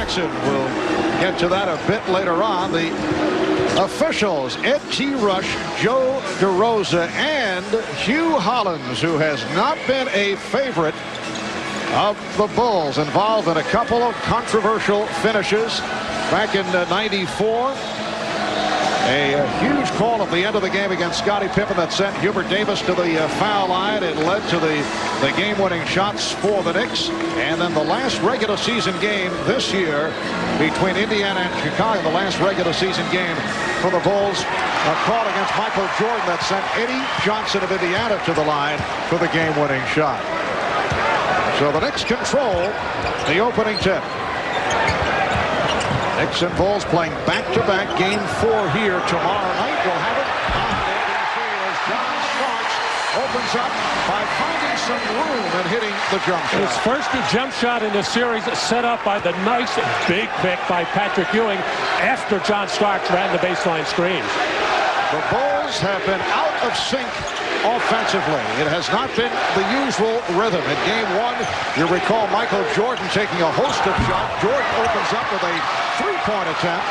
Jackson. We'll get to that a bit later on. The officials, Ed T. Rush, Joe DeRosa, and Hugh Hollins, who has not been a favorite of the Bulls, involved in a couple of controversial finishes back in '94. A huge call at the end of the game against Scottie Pippen that sent Hubert Davis to the foul line. It led to the game-winning shots for the Knicks. And then the last regular season game this year between Indiana and Chicago, the last regular season game for the Bulls, a call against Michael Jordan that sent Eddie Johnson of Indiana to the line for the game-winning shot. So the Knicks control the opening tip. Knicks and Bulls playing back-to-back game 4 here tomorrow night. We'll have it on ABC as John Starks opens up by finding some room and hitting the jump shot. His first jump shot in the series set up by the nice big pick by Patrick Ewing after John Starks ran the baseline screen. The Bulls have been out of sync offensively. It has not been the usual rhythm. In game 1, you recall Michael Jordan taking a host of shots. Jordan opens up with a three-point attempt.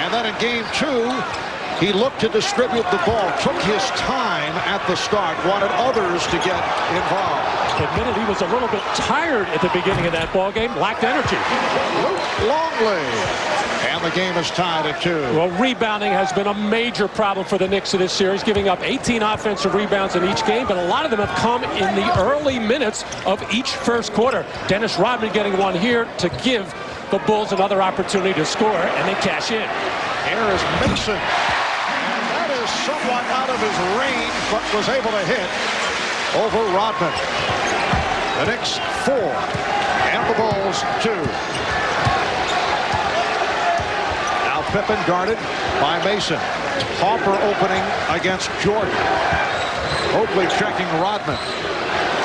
And then in game 2, he looked to distribute the ball, took his time at the start, wanted others to get involved. Admitted he was a little bit tired at the beginning of that ball game, lacked energy. Luke Longley. And the game is tied at 2. Well, rebounding has been a major problem for the Knicks in this series, giving up 18 offensive rebounds in each game, but a lot of them have come in the early minutes of each first quarter. Dennis Rodman getting one here to give the Bulls another opportunity to score, and they cash in. Here is Mason. And that is somewhat out of his range, but was able to hit over Rodman. The Knicks 4, and the Bulls 2. Pippen guarded by Mason. Harper opening against Jordan. Oakley checking Rodman.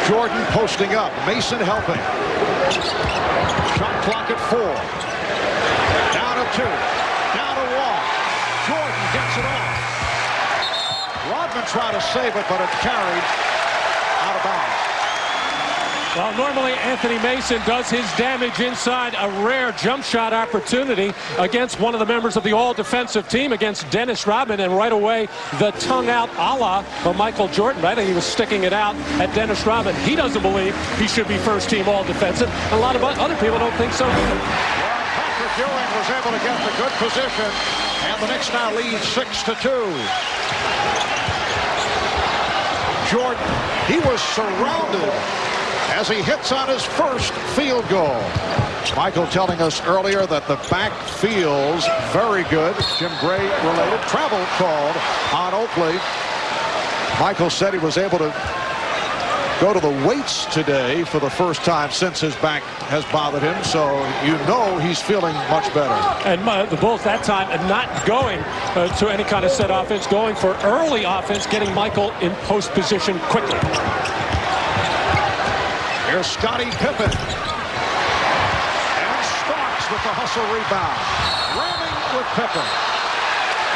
Jordan posting up. Mason helping. Shot clock at 4. Down to 2. Down to 1. Jordan gets it off. Rodman tried to save it, but it carried out of bounds. Well, normally Anthony Mason does his damage inside a rare jump shot opportunity against one of the members of the all-defensive team against Dennis Rodman, and right away the tongue-out a la of Michael Jordan. I think he was sticking it out at Dennis Rodman. He doesn't believe he should be first-team all-defensive. A lot of other people don't think so either. Well, Patrick Ewing was able to get the good position, and the Knicks now lead 6-2. Jordan, he was surrounded as he hits on his first field goal. Michael telling us earlier that the back feels very good. Jim Gray related. Travel called on Oakley. Michael said he was able to go to the weights today for the first time since his back has bothered him, so you know he's feeling much better. And the Bulls that time not going to any kind of set offense, going for early offense, getting Michael in post position quickly. Here's Scottie Pippen. And Starks with the hustle rebound. Ramming with Pippen.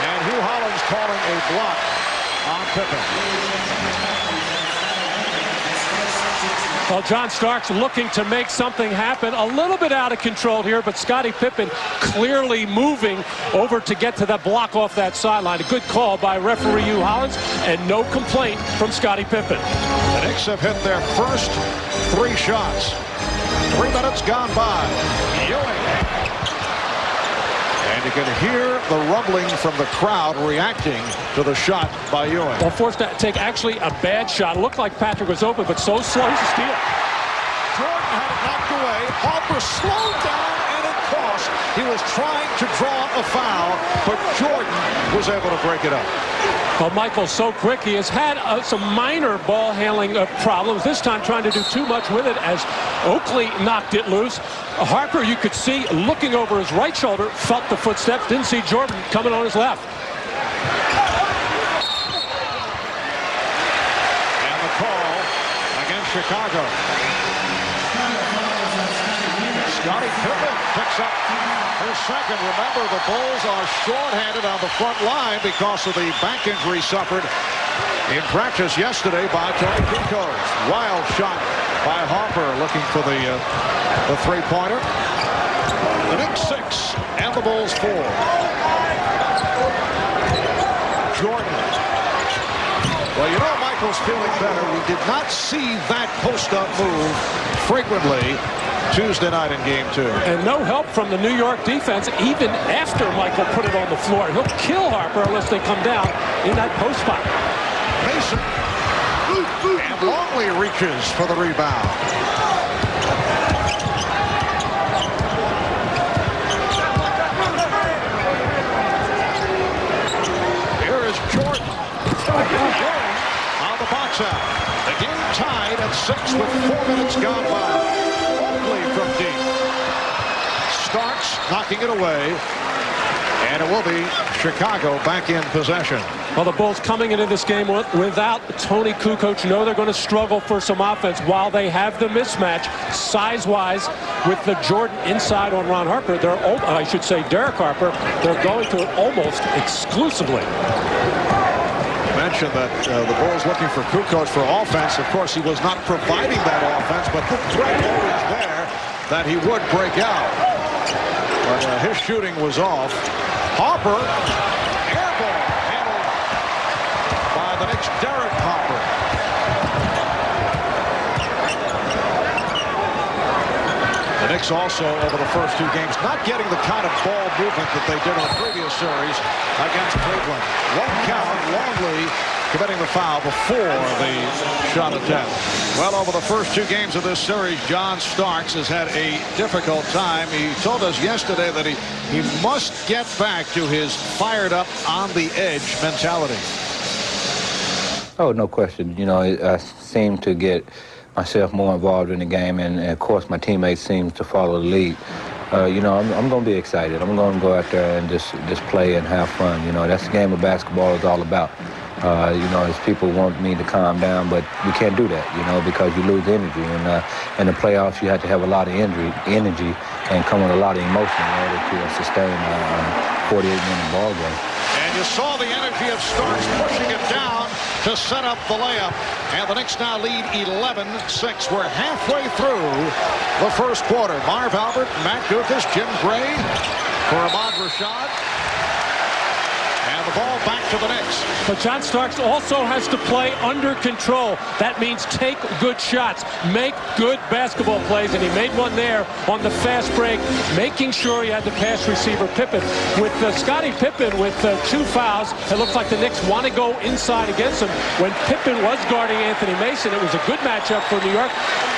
And Hugh Hollins calling a block on Pippen. Well, John Starks looking to make something happen. A little bit out of control here, but Scottie Pippen clearly moving over to get to that block off that sideline. A good call by referee Hugh Hollins, and no complaint from Scottie Pippen. The Knicks have hit their first 3 shots. 3 minutes gone by. Ewing. And you can hear the rumbling from the crowd reacting to the shot by Ewing. Well, forced to take actually a bad shot. It looked like Patrick was open, but so slow to steal. Jordan had it knocked away. Harper slowed down, and it cost. He was trying to draw a foul, but Jordan was able to break it up. Well, Michael's so quick. He has had some minor ball handling problems. This time trying to do too much with it as Oakley knocked it loose. Harper, you could see, looking over his right shoulder, felt the footsteps, didn't see Jordan coming on his left. And the call against Chicago. Scottie Pippen picks up his second. Remember, the Bulls are shorthanded on the front line because of the back injury suffered in practice yesterday by Tony Kukoc. Wild shot by Harper looking for the three-pointer. The Knicks 6 and the Bulls 4. Jordan. Well, you know Michael's feeling better. We did not see that post-up move frequently Tuesday night in Game 2. And no help from the New York defense even after Michael put it on the floor. He'll kill Harper unless they come down in that post spot. Mason. And Longley reaches for the rebound. Here is Jordan. On the box out. The game tied at 6 with 4 minutes gone by. Longley from deep. Starks knocking it away. And it will be Chicago back in possession. Well, the Bulls coming into this game without Tony Kukoc know they're going to struggle for some offense while they have the mismatch size-wise with the Jordan inside on Ron Harper. I should say Derek Harper. They're going to it almost exclusively. You mentioned that the Bulls looking for Kukoc for offense. Of course, he was not providing that offense, but the threat always there that he would break out. But his shooting was off. Harper, air ball, handled by the Knicks' Derek Harper. The Knicks also, over the first 2 games, not getting the kind of ball movement that they did in the previous series against Cleveland. 1 count, Longley committing the foul before the shot attempt. Well, over the first 2 games of this series, John Starks has had a difficult time. He told us yesterday that he must get back to his fired up, on the edge mentality. Oh, no question. You know, I seem to get myself more involved in the game, and of course my teammates seem to follow the lead. You know, I'm going to be excited. I'm going to go out there and just play and have fun. You know, that's the game of basketball is all about. You know, as people want me to calm down, but we can't do that, you know, because you lose energy. And in the playoffs, you have to have a lot of energy and come with a lot of emotion in order to sustain a 48-minute ball game. And you saw the energy of Starks pushing it down to set up the layup. And the Knicks now lead 11-6. We're halfway through the first quarter. Marv Albert, Matt Dukas, Jim Gray for Ahmad Rashad. And the ball back to the Knicks. But John Starks also has to play under control. That means take good shots, make good basketball plays, and he made one there on the fast break, making sure he had the pass receiver Pippen. With Scottie Pippen with 2 fouls, it looks like the Knicks want to go inside against him. When Pippen was guarding Anthony Mason, it was a good matchup for New York.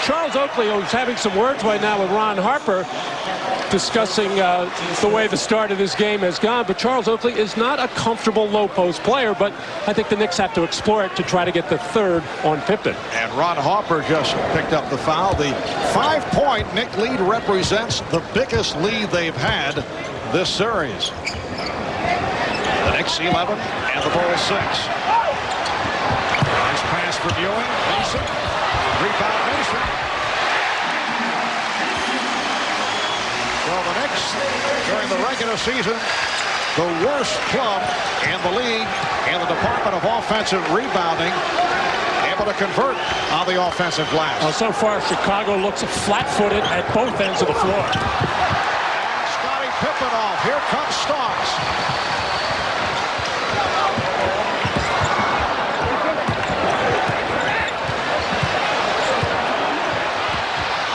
Charles Oakley, who's having some words right now with Ron Harper, discussing the way the start of this game has gone. But Charles Oakley is not a comfortable low-post player, but I think the Knicks have to explore it to try to get the 3rd on Pippen. And Ron Harper just picked up the foul. The 5-point Knick lead represents the biggest lead they've had this series. The Knicks 11 and the Bulls 6. Nice pass from Ewing. Mason. Rebound Mason. Well, the Knicks, during the regular season, the worst club in the league in the Department of Offensive Rebounding, able to convert on the offensive glass. Well, so far, Chicago looks flat-footed at both ends of the floor. Scottie Pippen off. Here comes Starks.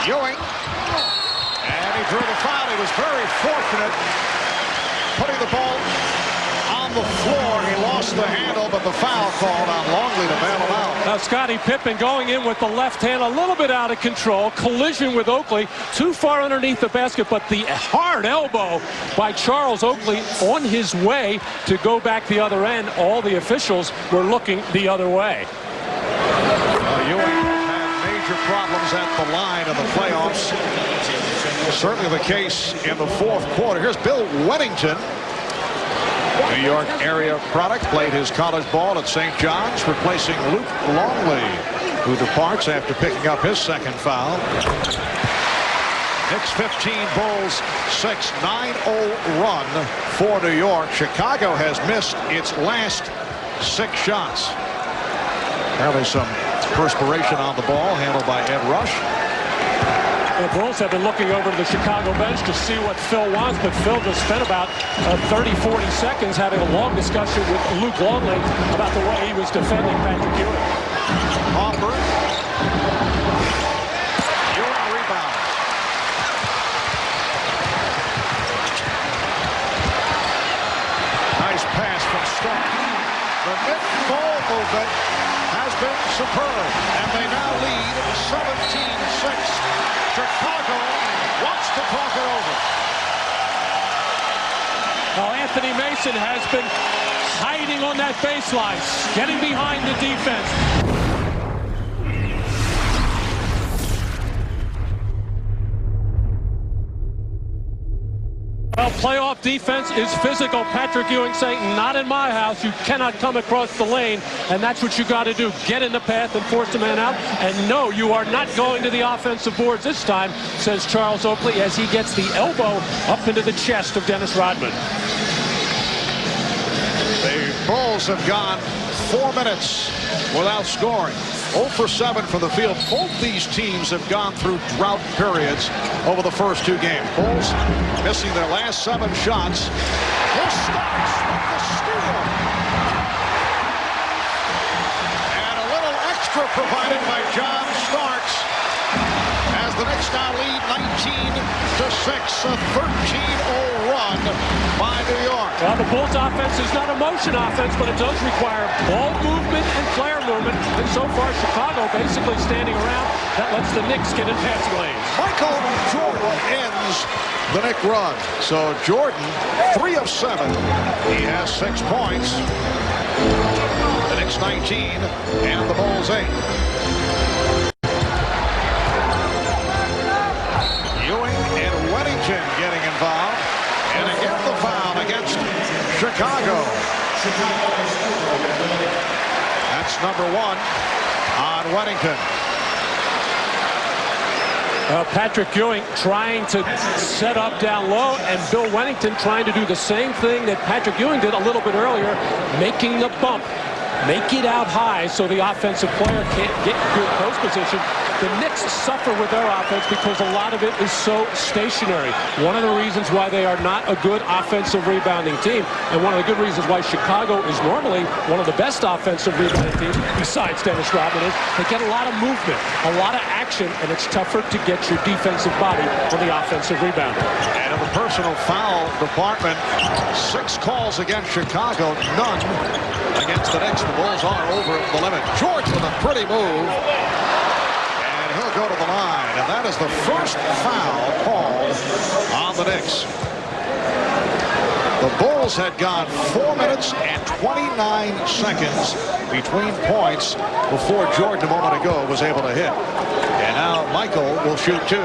Ewing. And he drew the foul. He was very fortunate putting the ball on the floor. He lost the handle, but the foul called on Longley to bail him out. Now Scottie Pippen going in with the left hand, a little bit out of control. Collision with Oakley, too far underneath the basket, but the hard elbow by Charles Oakley on his way to go back the other end. All the officials were looking the other way. Ewing had major problems at the line in the playoffs. Certainly the case in the 4th quarter. Here's Bill Weddington, New York area product, played his college ball at St. John's, replacing Luke Longley, who departs after picking up his 2nd foul. Knicks 15, Bulls 6, 9-0 run for New York. Chicago has missed its last 6 shots. Apparently some perspiration on the ball, handled by Ed Rush. The Bulls have been looking over to the Chicago bench to see what Phil wants, but Phil just spent about 30-40 seconds having a long discussion with Luke Longley about the way he was defending Patrick Ewing. Offer. Ewing rebound. Nice pass from Stark. The mid-ball movement has been superb, and they now lead 17-6. Chicago wants to talk it over. Well, Anthony Mason has been hiding on that baseline, getting behind the defense. Well, playoff defense is physical. Patrick Ewing saying, not in my house. You cannot come across the lane, and that's what you got to do. Get in the path and force the man out. And no, you are not going to the offensive boards this time, says Charles Oakley, as he gets the elbow up into the chest of Dennis Rodman. The Bulls have gone 4 minutes without scoring. 0 for 7 from the field. Both these teams have gone through drought periods over the first 2 games. Bulls missing their last 7 shots. Here's Starks with the steal. And a little extra provided by John Starks as the Knicks now lead 19-6. A 13-0 run by New York. Well, the Bulls offense is not a motion offense, but it does require ball movement and player movement. And so far, Chicago basically standing around. That lets the Knicks get in passing lanes. Michael Jordan ends the Knick run. So Jordan, 3 of 7. He has 6 points. The Knicks 19 and the Bulls 8. Ewing and Weddington getting involved. And again the foul against Chicago. That's number 1 on Weddington. Patrick Ewing trying to set up down low, and Bill Wennington trying to do the same thing that Patrick Ewing did a little bit earlier, making the bump. Make it out high so the offensive player can't get good post position. The Knicks suffer with their offense because a lot of it is so stationary. One of the reasons why they are not a good offensive rebounding team, and one of the good reasons why Chicago is normally one of the best offensive rebounding teams, besides Dennis Rodman, is they get a lot of movement, a lot of action, and it's tougher to get your defensive body on the offensive rebounder. And in the personal foul department, 6 calls against Chicago, none against the Knicks. The Bulls are over the limit. George with a pretty move. And he'll go to the line. And that is the first foul called on the Knicks. The Bulls had gone 4 minutes and 29 seconds between points before Jordan a moment ago was able to hit. And now Michael will shoot 2.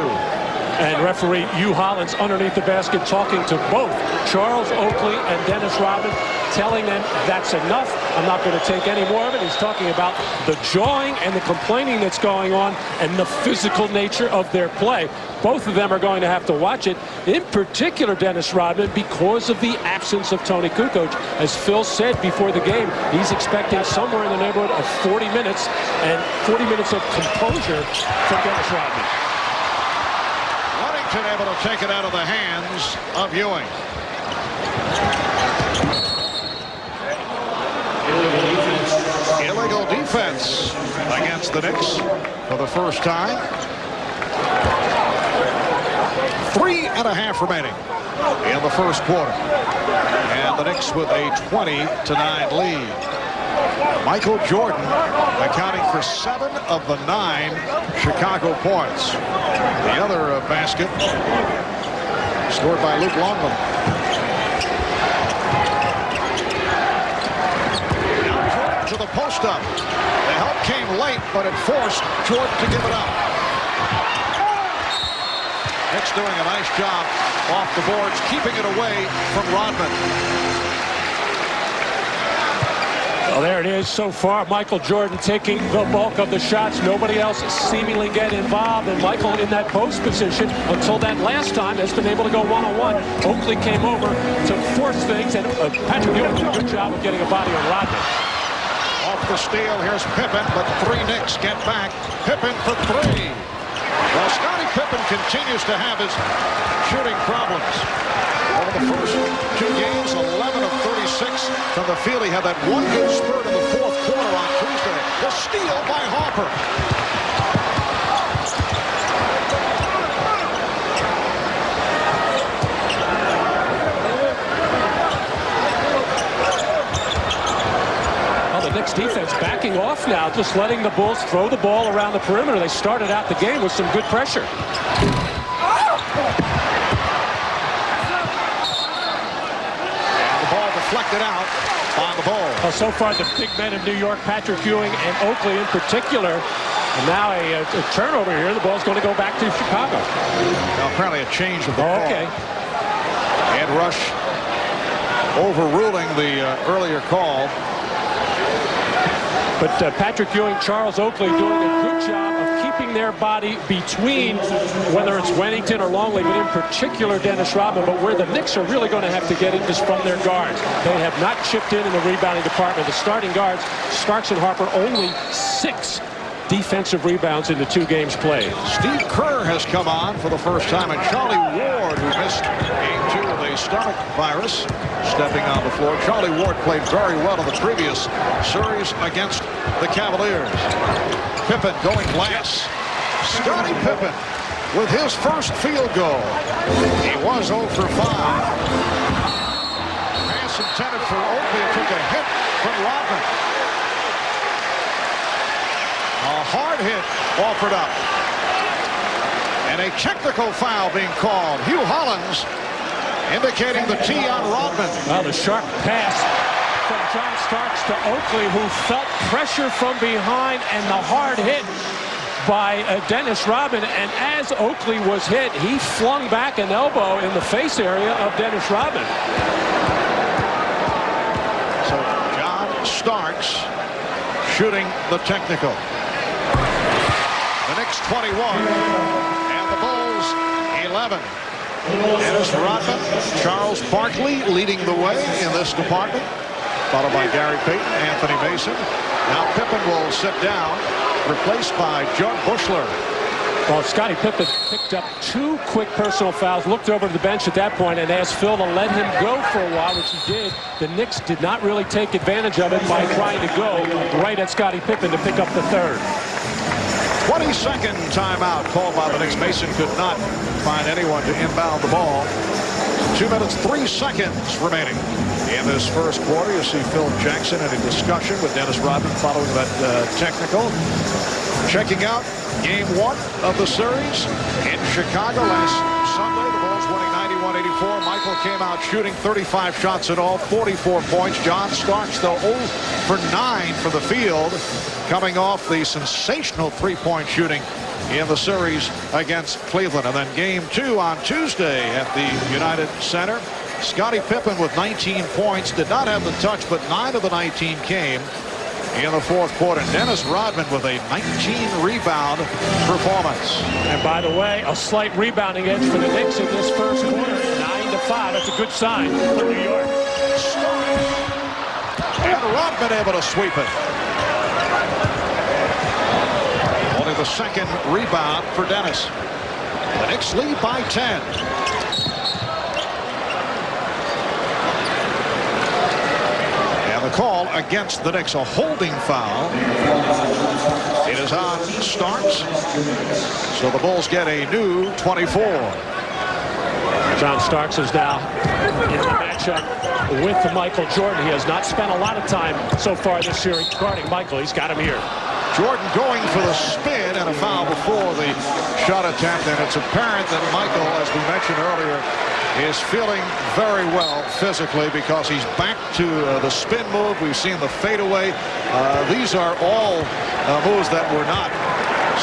And referee Hugh Hollins underneath the basket talking to both Charles Oakley and Dennis Rodman, telling them that's enough. I'm not going to take any more of it. He's talking about the jawing and the complaining that's going on and the physical nature of their play. Both of them are going to have to watch it. In particular, Dennis Rodman, because of the absence of Tony Kukoc. As Phil said before the game, he's expecting somewhere in the neighborhood of 40 minutes and 40 minutes of composure from Dennis Rodman. Able to take it out of the hands of Ewing. Illegal defense against the Knicks for the first time. 3.5 remaining in the first quarter. And the Knicks with a 20-9 lead. Michael Jordan accounting for 7 of the 9 Chicago points. The other basket scored by Luke Longley. Now Jordan to the post-up. The help came late, but it forced Jordan to give it up. Knicks doing a nice job off the boards, keeping it away from Rodman. Well, there it is so far. Michael Jordan taking the bulk of the shots. Nobody else seemingly get involved. And Michael in that post position until that last time has been able to go one-on-one. Oakley came over to force things, and Patrick Ewing did a good job of getting a body on Rodman. Off the steal, here's Pippen, but 3 Knicks get back. Pippen for 3. Well, Scottie Pippen continues to have his shooting problems. Over the first 2 games, 11 of 36 from the field. He had that one good spurt in the fourth quarter on Tuesday. The steal by Harper. Well, the Knicks defense backing off now, just letting the Bulls throw the ball around the perimeter. They started out the game with some good pressure. Deflected out by the Bulls. Well, so far, the big men of New York, Patrick Ewing and Oakley in particular. And now a turnover here. The ball's going to go back to Chicago. Now, apparently a change of the call. Okay. Ed Rush overruling the earlier call. But Patrick Ewing, Charles Oakley doing a good job of keeping their body between, whether it's Wennington or Longley, but in particular Dennis Rodman. But where the Knicks are really going to have to get in is from their guards. They have not chipped in the rebounding department. The starting guards, Starks and Harper, only 6 defensive rebounds in the 2 games played. Steve Kerr has come on for the first time, and Charlie Ward, who missed game 2 with a stomach virus, stepping on the floor. Charlie Ward played very well in the previous series against the Cavaliers. Pippen going glass. Scottie Pippen with his first field goal. He was 0 for 5. Pass intended for Oakley. Took a hit from Rodman. A hard hit offered up. And a technical foul being called. Hugh Hollins indicating the T on Rodman. Well, the sharp pass from John Starks to Oakley, who felt pressure from behind, and the hard hit by Dennis Rodman. And as Oakley was hit, he flung back an elbow in the face area of Dennis Rodman. So John Starks shooting the technical. The Knicks 21 and the Bulls 11. Dennis Rodman, Charles Barkley leading the way in this department, followed by Gary Payton, Anthony Mason. Now Pippen will sit down, replaced by Jud Buechler. Well, Scottie Pippen picked up 2 quick personal fouls, looked over to the bench at that point and asked Phil to let him go for a while, which he did. The Knicks did not really take advantage of it by trying to go right at Scottie Pippen to pick up the 3rd. 22nd timeout called by the Knicks. Mason could not find anyone to inbound the ball. 2 minutes, 3 seconds remaining in this first quarter. You see Phil Jackson in a discussion with Dennis Rodman following that technical. Checking out game 1 of the series in Chicago last Sunday. The Bulls winning 91-84. Michael came out shooting 35 shots in all, 44 points. John Starks, though, 0 for 9 for the field, coming off the sensational 3-point shooting in the series against Cleveland. And then game 2 on Tuesday at the United Center. Scottie Pippen with 19 points, did not have the touch, but 9 of the 19 came in the fourth quarter. Dennis Rodman with a 19-rebound performance. And by the way, a slight rebounding edge for the Knicks in this first quarter, 9-5. That's a good sign for New York. And Rodman able to sweep it. Only the 2nd rebound for Dennis. The Knicks lead by 10. The call against the Knicks, a holding foul. It is on Starks. So the Bulls get a new 24. John Starks is now in the matchup with Michael Jordan. He has not spent a lot of time so far this series guarding Michael. He's got him here. Jordan going for the spin and a foul before the shot attempt. And it's apparent that Michael, as we mentioned earlier, is feeling very well physically because he's back to the spin move. We've seen the fadeaway. These are all moves that were not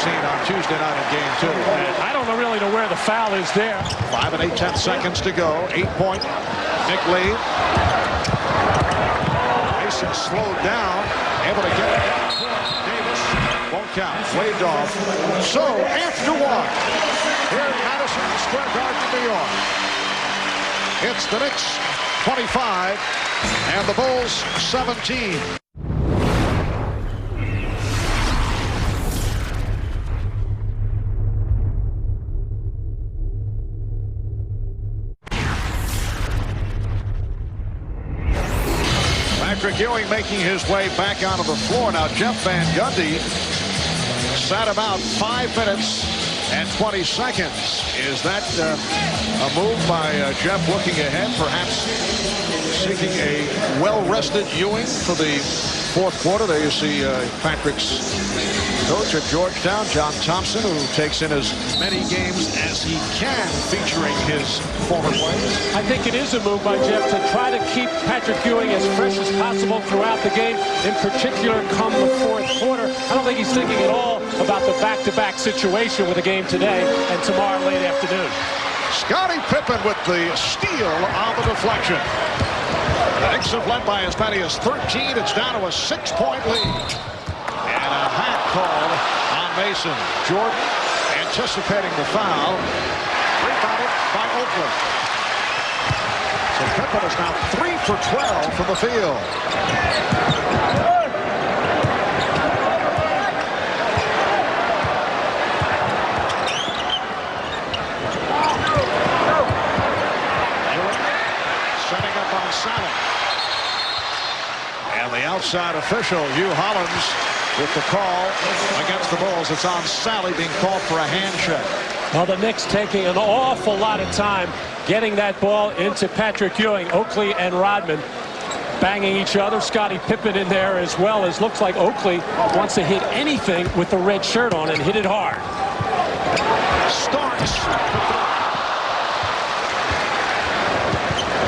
seen on Tuesday night in game 2. And I don't really know where the foul is there. 5 8/10 seconds to go. 8-point Knick lead. Mason slowed down, able to get it down. Davis won't count. Waved off. So after 1 here in Madison Square Garden, New York. It's the Knicks 25 and the Bulls 17. Patrick Ewing making his way back onto the floor. Now, Jeff Van Gundy sat about 5 minutes and 20 seconds. Is that a move by Jeff looking ahead, perhaps seeking a well-rested Ewing for the fourth quarter? There you see Patrick's coach at Georgetown, John Thompson, who takes in as many games as he can featuring his former players. I think it is a move by Jeff to try to keep Patrick Ewing as fresh as possible throughout the game, in particular come the fourth quarter. I don't think he's thinking at all about the back-to-back situation with the game today and tomorrow late afternoon. Scottie Pippen with the steal on the deflection. The Knicks have led by as many as 13. It's down to a 6-point lead. And a hat called on Mason. Jordan anticipating the foul. Rebounded by Oakley. So Pippen is now 3 for 12 from the field. Setting up on Sally. And the outside official, Hugh Hollins, with the call against the Bulls. It's on Sally being called for a hand check. Well, the Knicks taking an awful lot of time getting that ball into Patrick Ewing. Oakley and Rodman banging each other. Scottie Pippen in there as well, as looks like Oakley wants to hit anything with the red shirt on and hit it hard. Starks.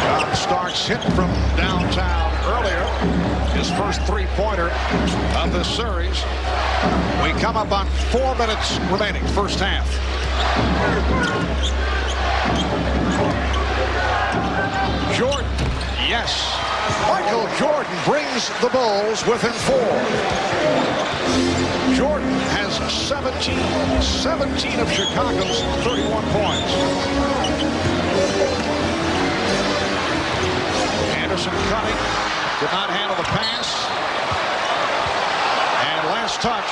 John Starks hit from downtown earlier. His first three-pointer of this series. We come up on 4 minutes remaining, first half. Jordan, yes. Michael Jordan brings the Bulls within 4. Jordan has 17 of Chicago's 31 points. Anderson cutting, did not handle the pass. And last touch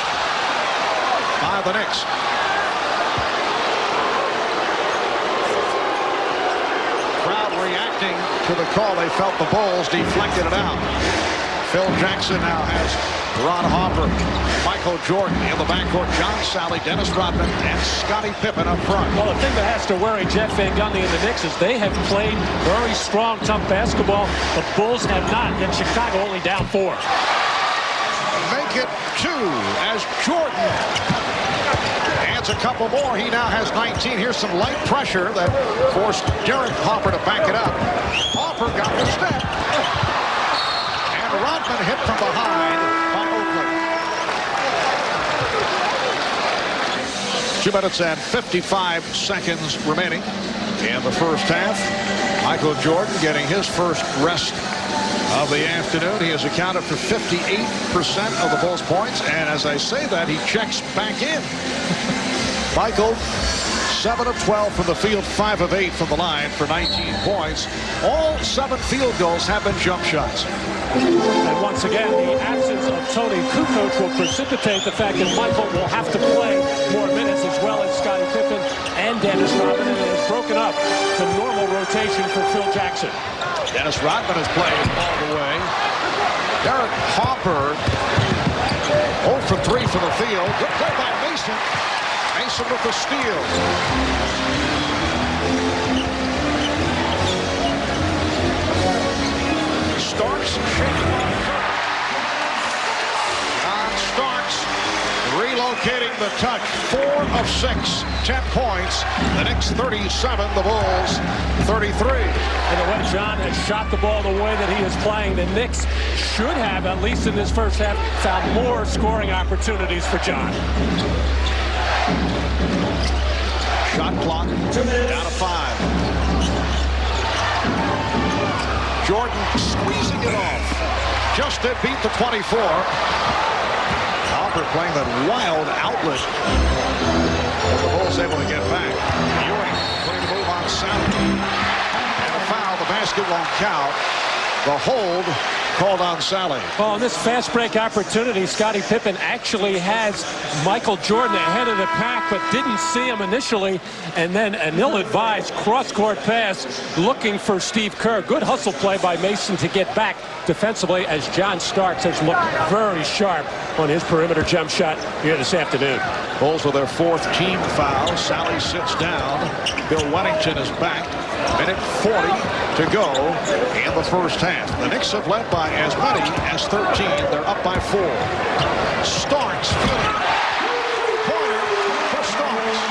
by the Knicks. Crowd reacting to the call. They felt the Bulls deflected it out. Phil Jackson now has Ron Harper, Michael Jordan in the backcourt, John Sally, Dennis Rodman, and Scottie Pippen up front. Well, the thing that has to worry Jeff Van Gundy and the Knicks is they have played very strong, tough basketball. The Bulls have not, and Chicago only down 4. Make it 2 as Jordan adds a couple more. He now has 19. Here's some light pressure that forced Derek Harper to back it up. Harper got the step. And Rodman hit from behind by Oakley. 2 minutes and 55 seconds remaining in the first half. Michael Jordan getting his first rest of the afternoon. He has accounted for 58% of the Bulls' points, and as I say that, he checks back in. Michael, 7 of 12 from the field, 5 of 8 from the line for 19 points. All 7 field goals have been jump shots. And once again, the absence of Tony Kukoc will precipitate the fact that Michael will have to play more minutes, as well as Scottie Pippen and Dennis Rodman, and it has broken up the normal rotation for Phil Jackson. Dennis Rodman has played all the way. Derek Harper 0 for 3 from the field. Good play by Mason. Mason with the steal. Starks shaking on the court. John Starks relocating the touch. 4 of 6, 10 points. The Knicks 37, the Bulls 33. And the way John has shot the ball the way that he is playing, the Knicks should have, at least in this first half, found more scoring opportunities for John. Shot clock down to 5. Jordan squeezing it off. Just to beat the 24. Harper playing that wild outlet. The Bulls able to get back. Ewing putting the move on Sally. And a foul. The basket won't count. The hold called on Sally. Well, on this fast break opportunity, Scottie Pippen actually has Michael Jordan ahead of the pack, but didn't see him initially. And then an ill-advised cross-court pass looking for Steve Kerr. Good hustle play by Mason to get back defensively, as John Starks has looked very sharp on his perimeter jump shot here this afternoon. Bulls with their 4th team foul. Sally sits down. Bill Wennington is back. Minute 40 to go in the first half. The Knicks have led by as many as 13. They're up by 4. Starks feeling. Corner for Starks.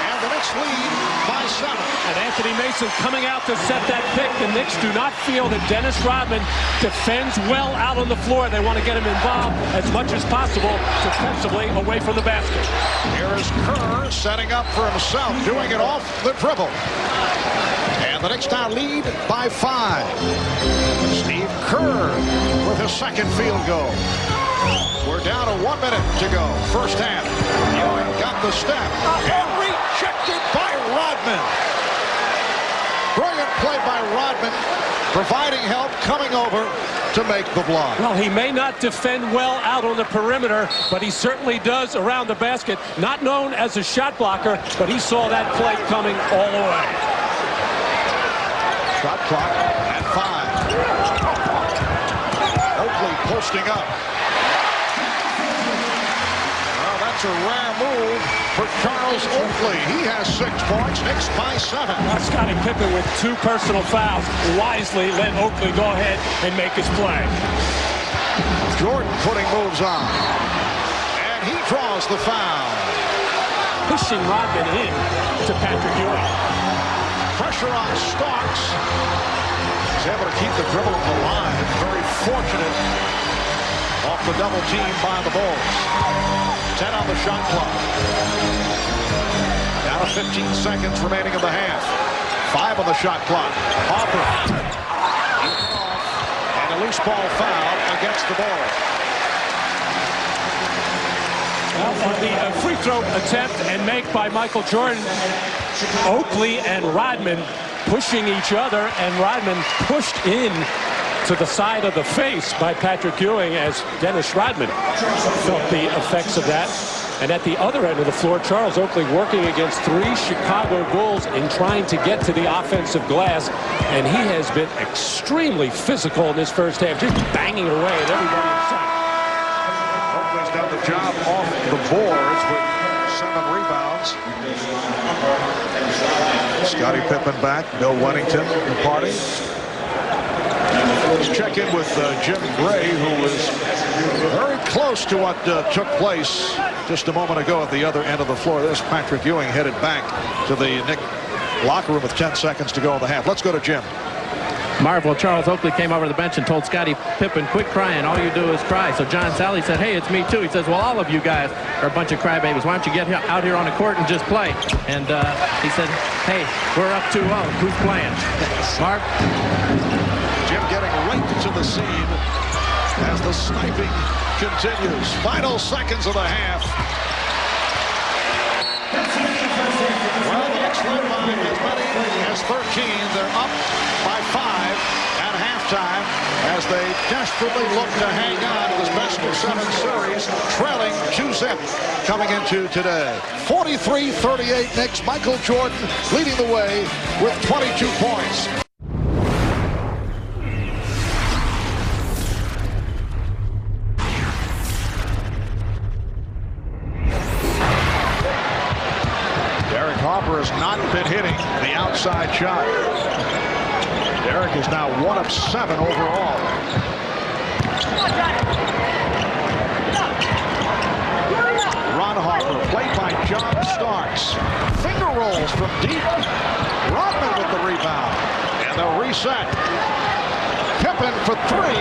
And the Knicks lead by 7. And Anthony Mason coming out to set that pick. The Knicks do not feel that Dennis Rodman defends well out on the floor. They want to get him involved as much as possible defensively away from the basket. Here is Kerr setting up for himself, doing it off the dribble. And the Knicks now lead by 5. Steve Kerr with his 2nd field goal. We're down to 1 minute to go. First half. Ewing got the step and rejected by Rodman. Brilliant play by Rodman, providing help, coming over to make the block. Well, he may not defend well out on the perimeter, but he certainly does around the basket. Not known as a shot blocker, but he saw that play coming all the way. Shot clock at 5. Oakley posting up. Well, that's a rare move for Charles Oakley. He has 6 points. Knicks by 7. Scottie Pippen with 2 personal fouls wisely let Oakley go ahead and make his play. Jordan putting moves on. And he draws the foul. Pushing Rodman in to Patrick Ewing. Pressure on Starks. He's able to keep the dribble alive. Very fortunate off the double team by the Bulls. 10 on the shot clock. Down to 15 seconds remaining in the half. 5 on the shot clock. Harper. And a loose ball foul against the Bulls. Well, on the free throw attempt and make by Michael Jordan, Oakley and Rodman pushing each other, and Rodman pushed in to the side of the face by Patrick Ewing, as Dennis Rodman felt the effects of that. And at the other end of the floor, Charles Oakley working against 3 Chicago Bulls in trying to get to the offensive glass. And he has been extremely physical in this first half, just banging away at everybody in sight. Oakley's done the job off the boards with 7 rebounds. Scottie Pippen back. Bill Wennington departing. Let's check in with Jim Gray, who was very close to what took place just a moment ago at the other end of the floor. There's Patrick Ewing headed back to the Knicks locker room with 10 seconds to go in the half. Let's go to Jim. Marvel, Charles Oakley came over to the bench and told Scottie Pippen, quit crying. All you do is cry. So John Sally said, hey, it's me too. He says, well, all of you guys are a bunch of crybabies. Why don't you get out here on the court and just play? And he said, hey, we're up 2-0. Who's playing? Marv? Jim getting right to the scene as the sniping continues. Final seconds of the half. Well, the Knicks led by as many as 13. They're up by 5 at halftime as they desperately look to hang on to this best-of-7 series, trailing 2-0 coming into today. 43-38 Knicks. Michael Jordan leading the way with 22 points. Harper has not been hitting the outside shot. Derek is now 1 of 7 overall. Ron Harper, played by John Starks. Finger rolls from deep. Rodman with the rebound. And they'll reset. Pippen for 3.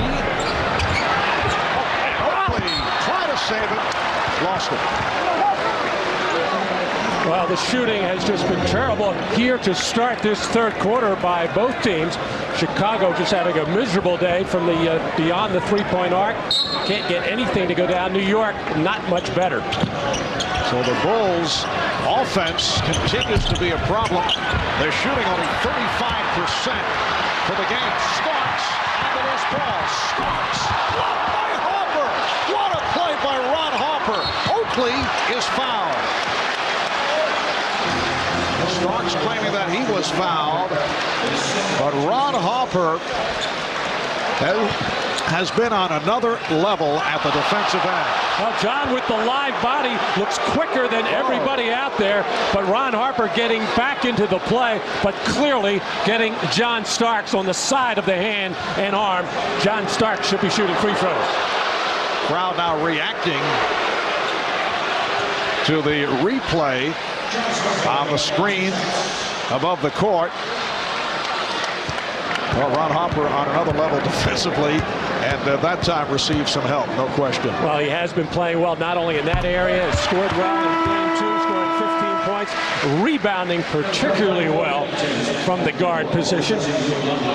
And Oakley tried to save it. Lost it. Well, the shooting has just been terrible here to start this third quarter by both teams. Chicago just having a miserable day from the beyond the three-point arc. Can't get anything to go down. New York, not much better. So the Bulls' offense continues to be a problem. They're shooting only 35% for the game. Starks into this ball. Starks. Blocked by Harper. What a play by Ron Harper. Oakley is fouled. Starks claiming that he was fouled. But Ron Harper has been on another level at the defensive end. Well, John with the live body looks quicker than everybody out there, but Ron Harper getting back into the play, but clearly getting John Starks on the side of the hand and arm. John Starks should be shooting free throws. Crowd now reacting to the replay on the screen above the court. Well, Ron Harper on another level defensively, and that time received some help, no question. Well, he has been playing well, not only in that area, has scored well in game 2, scoring 15 points, rebounding particularly well from the guard position.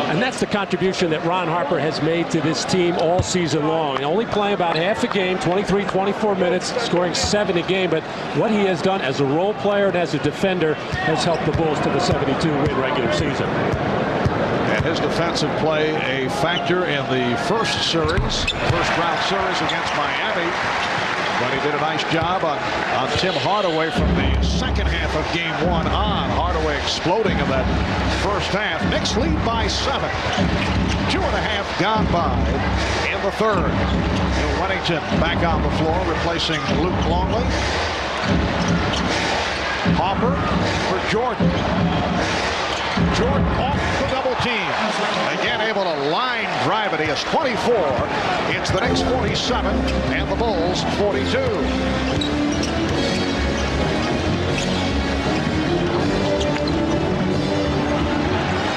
And that's the contribution that Ron Harper has made to this team all season long. Only playing about half a game, 23, 24 minutes, scoring 7 a game, but what he has done as a role player and as a defender has helped the Bulls to the 72-win regular season. And his defensive play a factor in the first round series against Miami. But he did a nice job on Tim Hardaway from the second half of game 1 on. Hardaway exploding in that first half. Knicks lead by 7. 2.5 gone by in the third. And Wennington back on the floor, replacing Luke Longley. Harper for Jordan. Jordan off the double team. Again able to line drive it. He has 24. It's the Knicks 47 and the Bulls 42.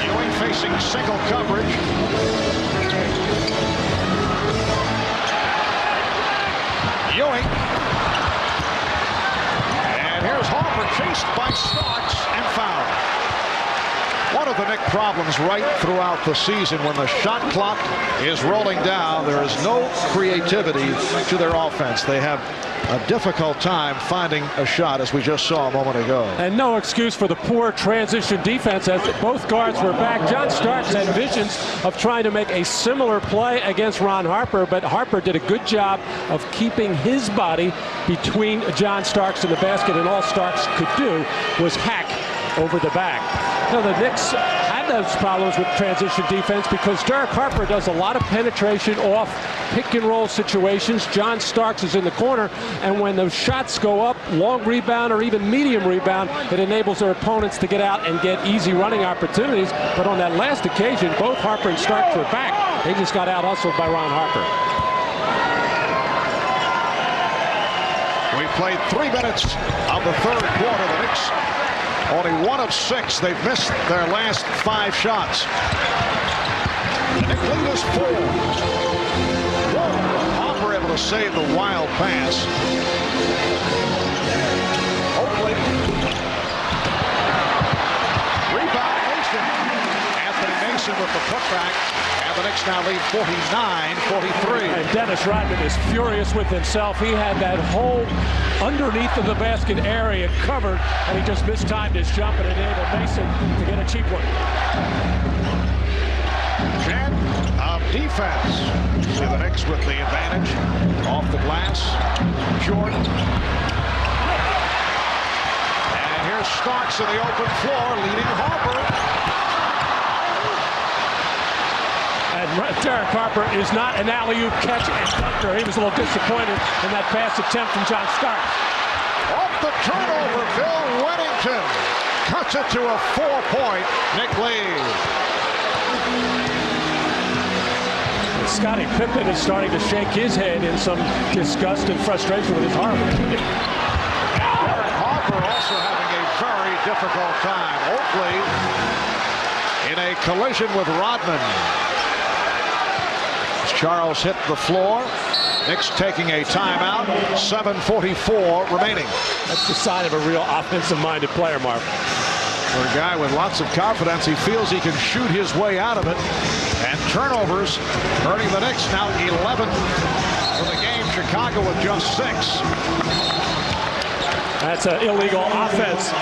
Ewing facing single coverage. Ewing. And here's Harper chased by Starks and fouled. One of the Knicks problems right throughout the season, when the shot clock is rolling down, there is no creativity to their offense. They have a difficult time finding a shot, as we just saw a moment ago. And no excuse for the poor transition defense, as both guards were back. John Starks had visions of trying to make a similar play against Ron Harper, but Harper did a good job of keeping his body between John Starks and the basket, and all Starks could do was hack over the back. Now, the Knicks had those problems with transition defense because Derek Harper does a lot of penetration off pick-and-roll situations. John Starks is in the corner, and when those shots go up, long rebound or even medium rebound, it enables their opponents to get out and get easy running opportunities. But on that last occasion, both Harper and Starks were back. They just got out-hustled by Ron Harper. We played 3 minutes of the third quarter. The Knicks only 1 of 6. They've missed their last 5 shots. The Knicks lead is 4. Harper able to save the wild pass. Oakley. Rebound Mason. Anthony Mason with the putback. And the Knicks now lead 49-43. And Dennis Rodman is furious with himself. He had that whole underneath of the basket area covered, and he just mistimed his jump and enabled Mason to get a cheap one. Jen of defense. See the Knicks with the advantage. Off the glass. Jordan. And here's Starks in the open floor, leading Harper. And Derek Harper is not an alley-oop catch and dunker. He was a little disappointed in that pass attempt from John Starks. Off the turnover, Bill Wennington cuts it to a 4-point Knick lead. Scottie Pippen is starting to shake his head in some disgust and frustration with his Harper. Derek Harper also having a very difficult time. Oakley in a collision with Rodman. Charles hit the floor. Knicks taking a timeout. 7:44 remaining. That's the sign of a real offensive-minded player, Marv. For a guy with lots of confidence, he feels he can shoot his way out of it. And turnovers hurting the Knicks. Now 11 for the game. Chicago with just 6. That's an illegal offense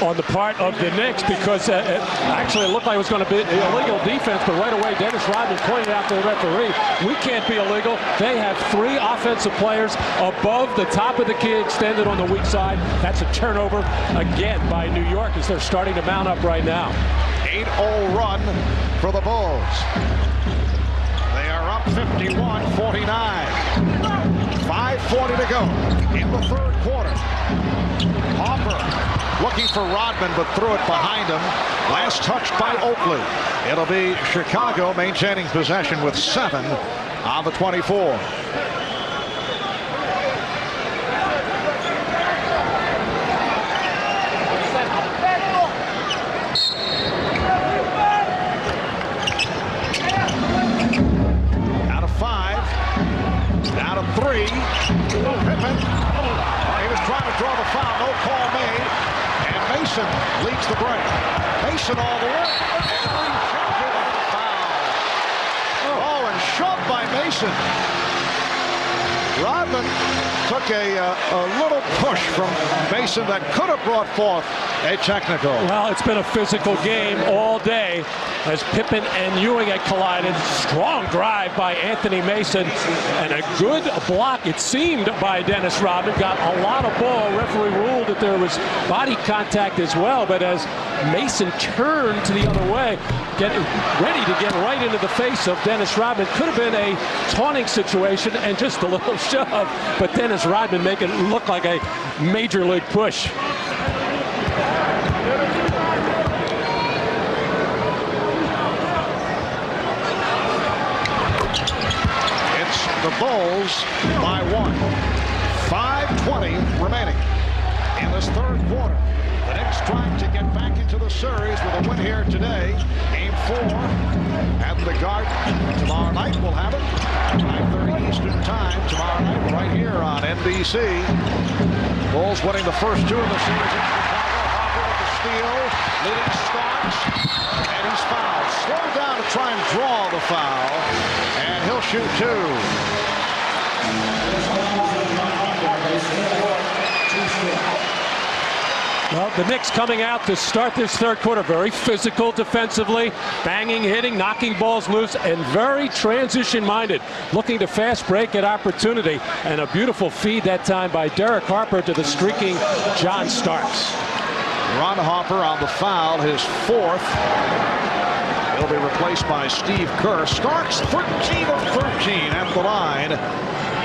on the part of the Knicks, because it actually looked like it was going to be illegal defense, but right away Dennis Rodman pointed out to the referee, we can't be illegal. They have 3 offensive players above the top of the key extended on the weak side. That's a turnover again by New York as they're starting to mount up right now. 8-0 run for the Bulls. They are up 51-49. 5:40 to go in the third quarter. Harper looking for Rodman, but threw it behind him. Last touch by Oakley. It'll be Chicago maintaining possession with 7 on the 24. Out of 5. Out of 3. Pippen. He was trying to draw the foul. No call made. And Mason leads the break. Mason all the way. Foul. Oh, and shoved by Mason. Rodman took a little push from Mason that could have brought forth a technical. Well, it's been a physical game all day as Pippen and Ewing had collided. Strong drive by Anthony Mason and a good block, it seemed, by Dennis Rodman. Got a lot of ball. Referee ruled that there was body contact as well, but as Mason turned to the other way, getting ready to get right into the face of Dennis Rodman. Could have been a taunting situation and just a little shove, but Dennis Rodman making it look like a major league push. The Bulls by 1. 5:20 remaining in this third quarter. The Knicks trying to get back into the series with a win here today. Game 4 at the Garden. Tomorrow night we'll have it. 9:30 Eastern Time tomorrow night right here on NBC. Bulls winning the first 2 of the series in Chicago. Harper with the steal, leading Starks, and he's fouled. Slow down to try and draw the foul, and he'll shoot 2. Well, the Knicks coming out to start this third quarter very physical defensively, banging, hitting, knocking balls loose, and very transition-minded, looking to fast break at opportunity. And a beautiful feed that time by Derek Harper to the streaking John Starks. Ron Harper on the foul, his 4th. He'll be replaced by Steve Kerr. Starks 13 of 13 at the line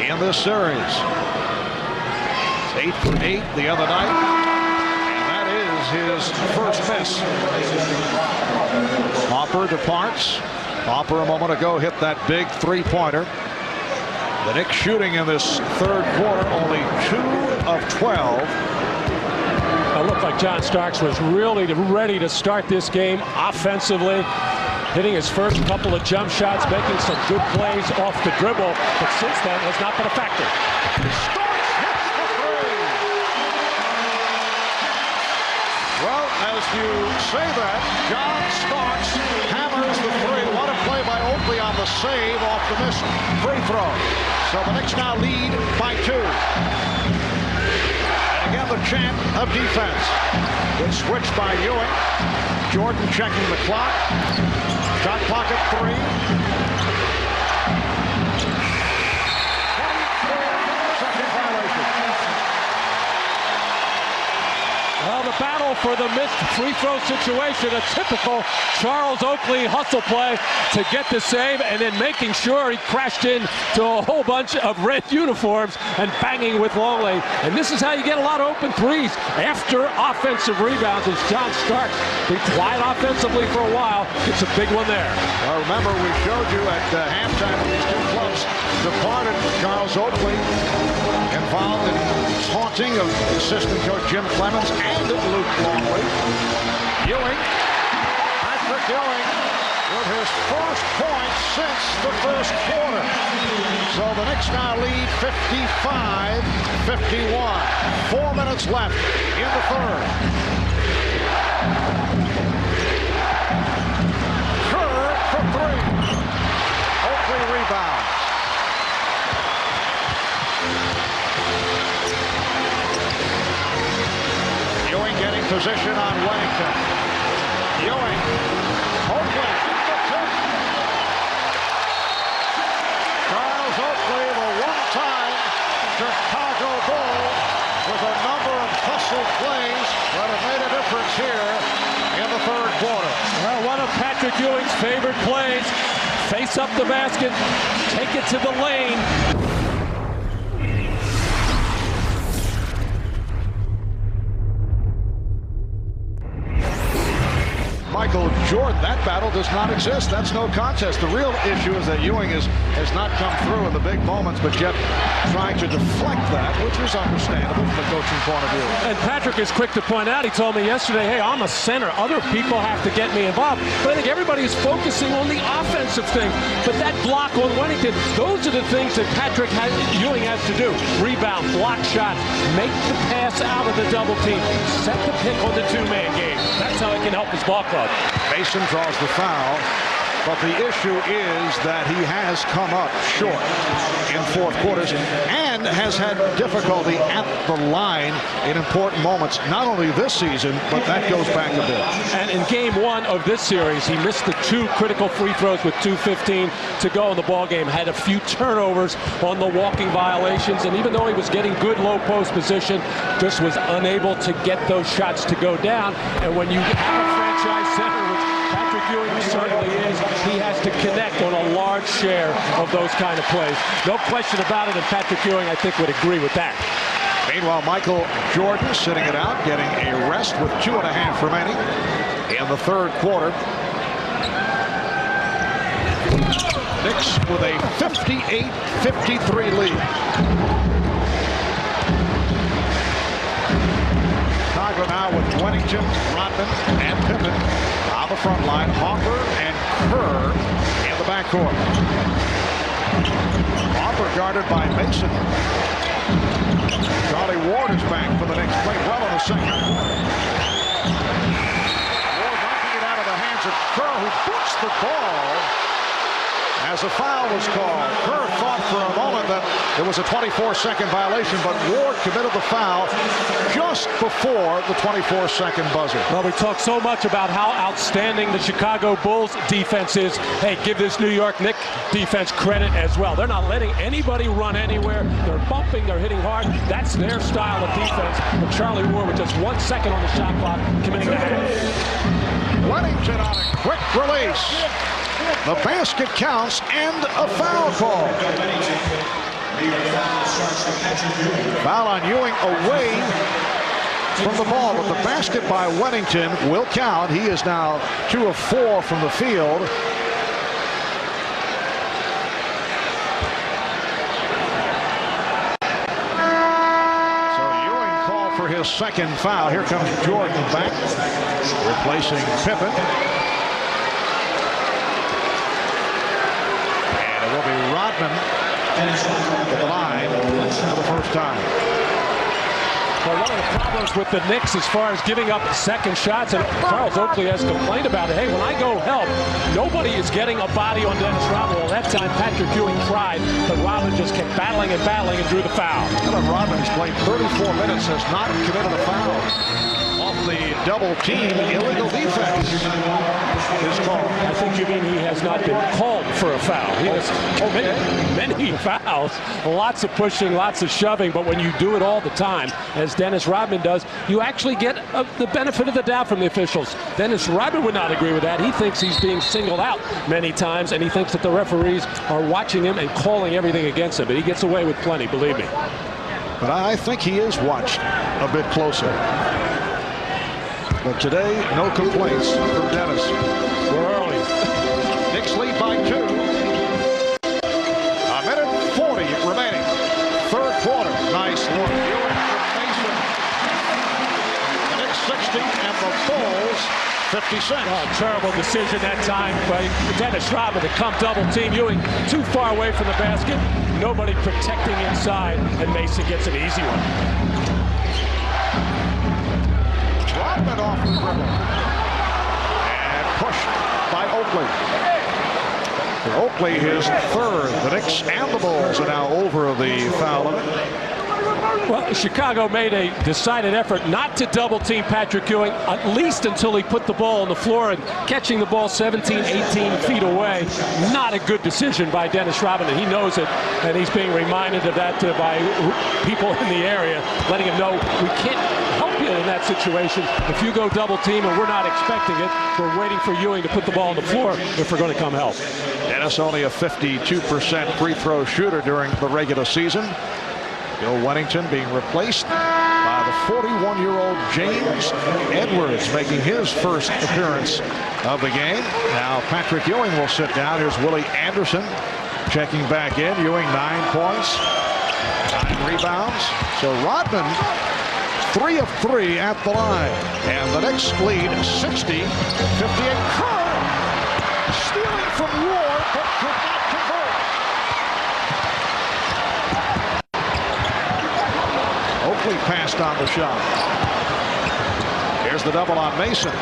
in this series. 8 for 8 the other night. His first miss. Harper departs. Harper a moment ago hit that big 3-pointer. The Knicks shooting in this third quarter only 2 of 12. It looked like John Starks was really ready to start this game offensively, hitting his first couple of jump shots, making some good plays off the dribble, but since then has not been a factor. As you say that, John Starks hammers the 3. What a play by Oakley on the save off the missed free throw. So the Knicks now lead by 2. And again, the chant of defense. Good switch by Ewing. Jordan checking the clock. Shot clock at 3. 24-second violation. Well, the battle for the missed free throw situation, a typical Charles Oakley hustle play to get the save and then making sure he crashed into a whole bunch of red uniforms and banging with Longley. And this is how you get a lot of open threes after offensive rebounds, as John Starks been quiet offensively for a while, gets a big one there. Well, remember, we showed you at halftime these 2 clubs departed Charles Oakley, involved in taunting of assistant coach Jim Clemens and Luke Longley. Ewing, Patrick Ewing, with his first point since the first quarter. So the Knicks now lead 55-51. 4 minutes left in the third. Kerr for 3. Oakley rebounds. Patrick Ewing's favorite plays. Face up the basket, take it to the lane. Michael Jordan, that battle does not exist. That's no contest. The real issue is that Ewing has not come through in the big moments, but yet trying to deflect that, which is understandable from the coaching point of view. And Patrick is quick to point out, he told me yesterday, hey, I'm a center. Other people have to get me involved. But I think everybody is focusing on the offensive thing. But that block on Wennington, those are the things that Ewing has to do. Rebound, block shots, make the pass out of the double team, set the pick on the two-man game. That's how he can help his ball club. Mason draws the foul, but the issue is that he has come up short in fourth quarters and has had difficulty at the line in important moments, not only this season, but that goes back a bit. And in game one of this series, he missed the two critical free throws with 2:15 to go in the ball game, had a few turnovers on the walking violations, and even though he was getting good low post position, just was unable to get those shots to go down. And when you have a franchise center, which Patrick Ewing certainly is, he has to connect on a large share of those kind of plays. No question about it, and Patrick Ewing, I think, would agree with that. Meanwhile, Michael Jordan sitting it out, getting a rest with 2.5 remaining in the third quarter. Knicks with a 58-53 lead. Chicago now with Wennington, Rodman, and Pippen on the front line. Hopper and Kerr in the backcourt. Hopper guarded by Mason. Charlie Ward is back for the Knicks. Played well in the second. Ward knocking it out of the hands of Kerr, who boots the ball as a foul was called. Kerr thought for a moment that it was a 24-second violation, but Ward committed the foul just before the 24-second buzzer. Well, we talk so much about how outstanding the Chicago Bulls defense is. Hey, give this New York Knicks defense credit as well. They're not letting anybody run anywhere. They're bumping, they're hitting hard. That's their style of defense. But Charlie Ward, with just 1 second on the shot clock, committing the half. Wennington on a quick release. The basket counts and a foul call. Foul on Ewing away from the ball, but the basket by Wennington will count. He is now 2 of 4 from the field. So Ewing called for his second foul. Here comes Jordan back, replacing Pippen. Rodman at the line for the first time. Well, one of the problems with the Knicks as far as giving up second shots, and Charles Oakley has complained about it. Hey, when I go help, nobody is getting a body on Dennis Rodman. Well, that time Patrick Ewing tried, but Rodman just kept battling and battling and drew the foul. Rodman has played 34 minutes, has not committed a foul. Off the double team, illegal defense is called. I think you mean he has not been called for a foul. He has many fouls, lots of pushing, lots of shoving, but when you do it all the time, as Dennis Rodman does, you actually get the benefit of the doubt from the officials. Dennis Rodman would not agree with that. He thinks he's being singled out many times, and he thinks that the referees are watching him and calling everything against him, but he gets away with plenty, believe me. But I think he is watched a bit closer. But today, no complaints from Dennis. We're early. Knicks lead by 2. A minute 40 remaining. Third quarter. Nice look. Ewing from Mason. The Knicks 60 and the Bulls 56. Oh, terrible decision that time by Dennis Rodman to come double team. Ewing too far away from the basket. Nobody protecting inside, and Mason gets an easy one. Rodman off the dribble. And pushed by Oakley. For Oakley, his third. The Knicks and the Bulls are now over the foul limit. Well, Chicago made a decided effort not to double team Patrick Ewing, at least until he put the ball on the floor, and catching the ball 17, 18 feet away. Not a good decision by Dennis Rodman, and he knows it, and he's being reminded of that by people in the area, letting him know we can't help you in that situation. If you go double team and we're not expecting it, we're waiting for Ewing to put the ball on the floor if we're going to come help. Dennis only a 52% free throw shooter during the regular season. Bill Wennington being replaced by the 41-year-old James Edwards, making his first appearance of the game. Now Patrick Ewing will sit down. Here's Willie Anderson checking back in. Ewing 9 points, 9 rebounds. So Rodman 3 of 3 at the line. And the Knicks lead 60-58. Kerr stealing from Ward, but could not convert. Oakley passed on the shot. Here's the double on Mason.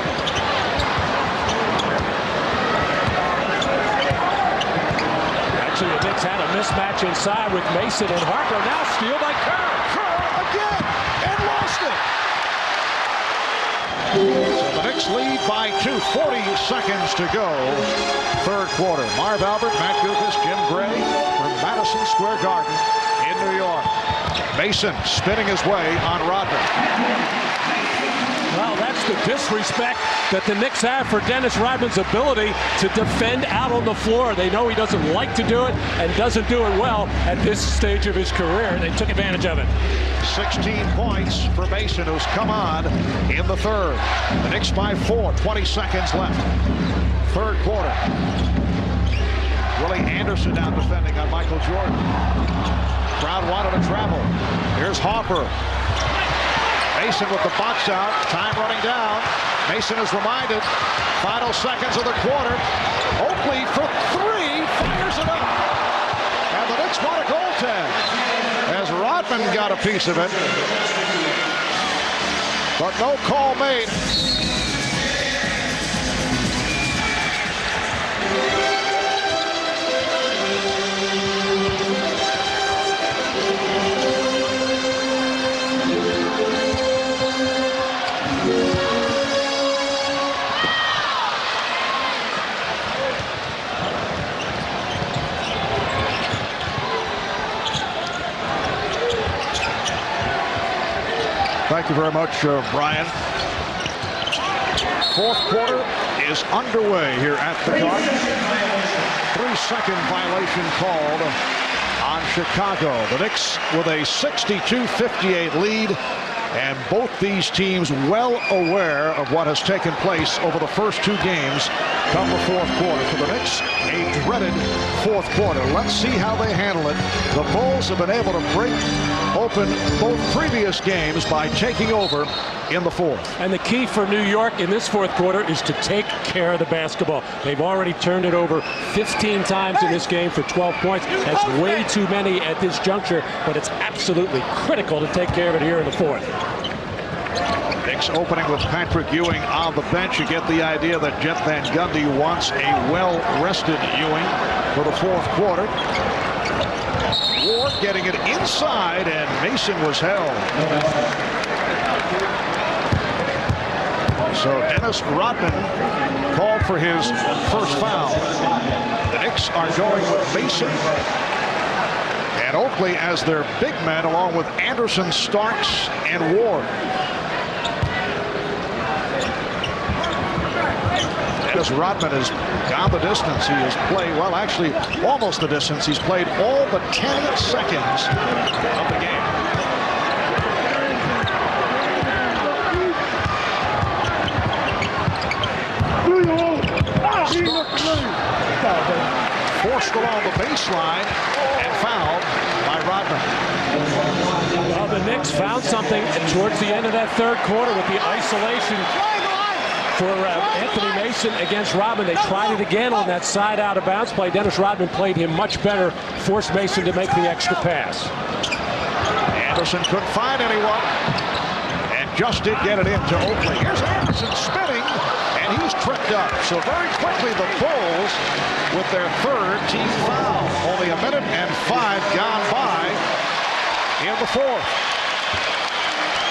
Actually, the Knicks had a mismatch inside with Mason and Harper. Now steal by Kerr. Kerr again and lost it. So the Knicks lead by 2. 40 seconds to go. Third quarter. Marv Albert, Matt Gugas, Jim Gray from Madison Square Garden in New York. Mason spinning his way on Rodman. Well, that's the disrespect that the Knicks have for Dennis Rodman's ability to defend out on the floor. They know he doesn't like to do it and doesn't do it well at this stage of his career. They took advantage of it. 16 points for Mason, who's come on in the third. The Knicks by 4, 20 seconds left. Third quarter. Willie Anderson now defending on Michael Jordan. Crowd wanted to travel. Here's Harper. Mason with the box out. Time running down. Mason is reminded. Final seconds of the quarter. Oakley for 3. Fires it up. And the Knicks want a goaltend. As Rodman got a piece of it. But no call made. Thank you very much, Brian. Fourth quarter is underway here at the Garden. 3-second violation called on Chicago. The Knicks with a 62-58 lead. And both these teams well aware of what has taken place over the first 2 games come the fourth quarter. For the Knicks, a dreaded fourth quarter. Let's see how they handle it. The Bulls have been able to break open both previous games by taking over in the fourth. And the key for New York in this fourth quarter is to take care of the basketball. They've already turned it over 15 times in this game for 12 points. That's way too many at this juncture, but it's absolutely critical to take care of it here in the fourth. Knicks opening with Patrick Ewing on the bench. You get the idea that Jeff Van Gundy wants a well-rested Ewing for the fourth quarter. Ward getting it inside, and Mason was held. So Dennis Rodman called for his first foul. The Knicks are going with Mason and Oakley as their big men, along with Anderson, Starks, and Ward. Dennis Rodman has gone the distance. He has played, well, actually almost the distance. He's played all but 10 seconds of the game. Forced along the baseline and fouled by Rodman. Well, the Knicks found something towards the end of that third quarter with the isolation for Anthony Mason against Rodman. They tried it again on that side out of bounds play. Dennis Rodman played him much better, forced Mason to make the extra pass. Anderson couldn't find anyone and just did get it into Oakley. Here's Anderson spinning, and he's tripped up. So very quickly the Bulls with their third team foul. Only a minute and 5 gone by in the fourth.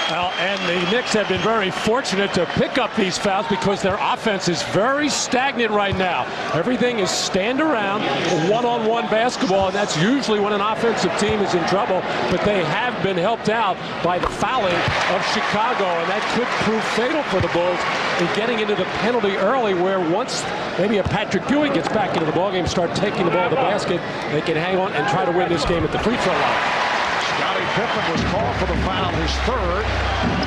Well, and the Knicks have been very fortunate to pick up these fouls because their offense is very stagnant right now. Everything is stand around, one-on-one basketball, and that's usually when an offensive team is in trouble. But they have been helped out by the fouling of Chicago, and that could prove fatal for the Bulls in getting into the penalty early, where once maybe a Patrick Ewing gets back into the ballgame, start taking the ball to the basket, they can hang on and try to win this game at the free throw line. Scottie Pippen was called for the foul, his third.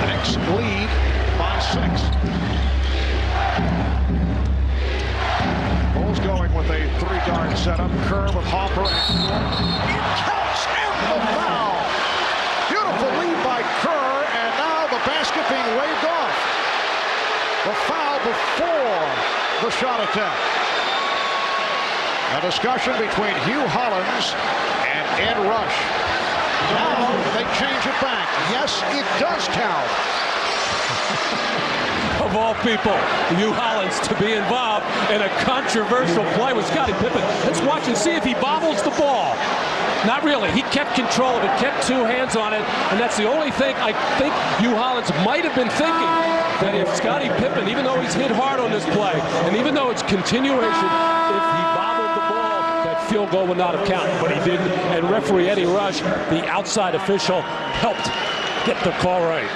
The Knicks lead by 6. Bulls going with a 3-guard setup. Kerr with Hopper. It counts, and the foul. Beautiful lead by Kerr, and now the basket being waved off. The foul before the shot attempt. A discussion between Hugh Hollins and Ed Rush. Now they change it back. Yes, it does count. Of all people, Hugh Hollins to be involved in a controversial play with Scottie Pippen. Let's watch and see if he bobbles the ball. Not really. He kept control of it, kept 2 hands on it, and that's the only thing I think Hugh Hollins might have been thinking, that if Scottie Pippen, even though he's hit hard on this play, and even though it's continuation, if he bobbled the ball, that field goal would not have counted, but he didn't. And referee Eddie Rush, the outside official, helped get the call right.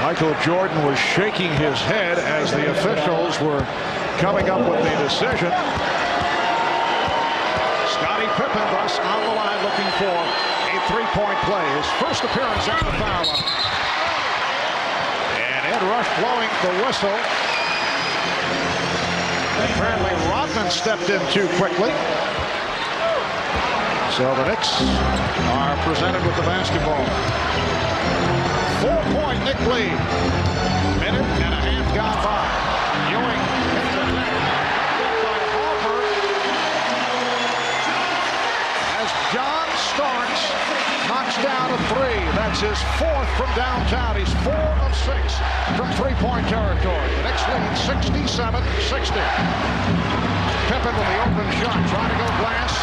Michael Jordan was shaking his head as the officials were coming up with the decision. Scottie Pippen thus on the line looking for a 3-point play. His first appearance at the foul line. And Ed Rush blowing the whistle. Apparently Rodman stepped in too quickly. So the Knicks are presented with the basketball. 4-point Knick lead. Minute and a half gone by. Ewing hits it by Hopper. As John Starks knocks down a 3. That's his 4th from downtown. He's 4 of 6 from 3-point territory. The Knicks lead 67-60. Pippen with the open shot, trying to go glass.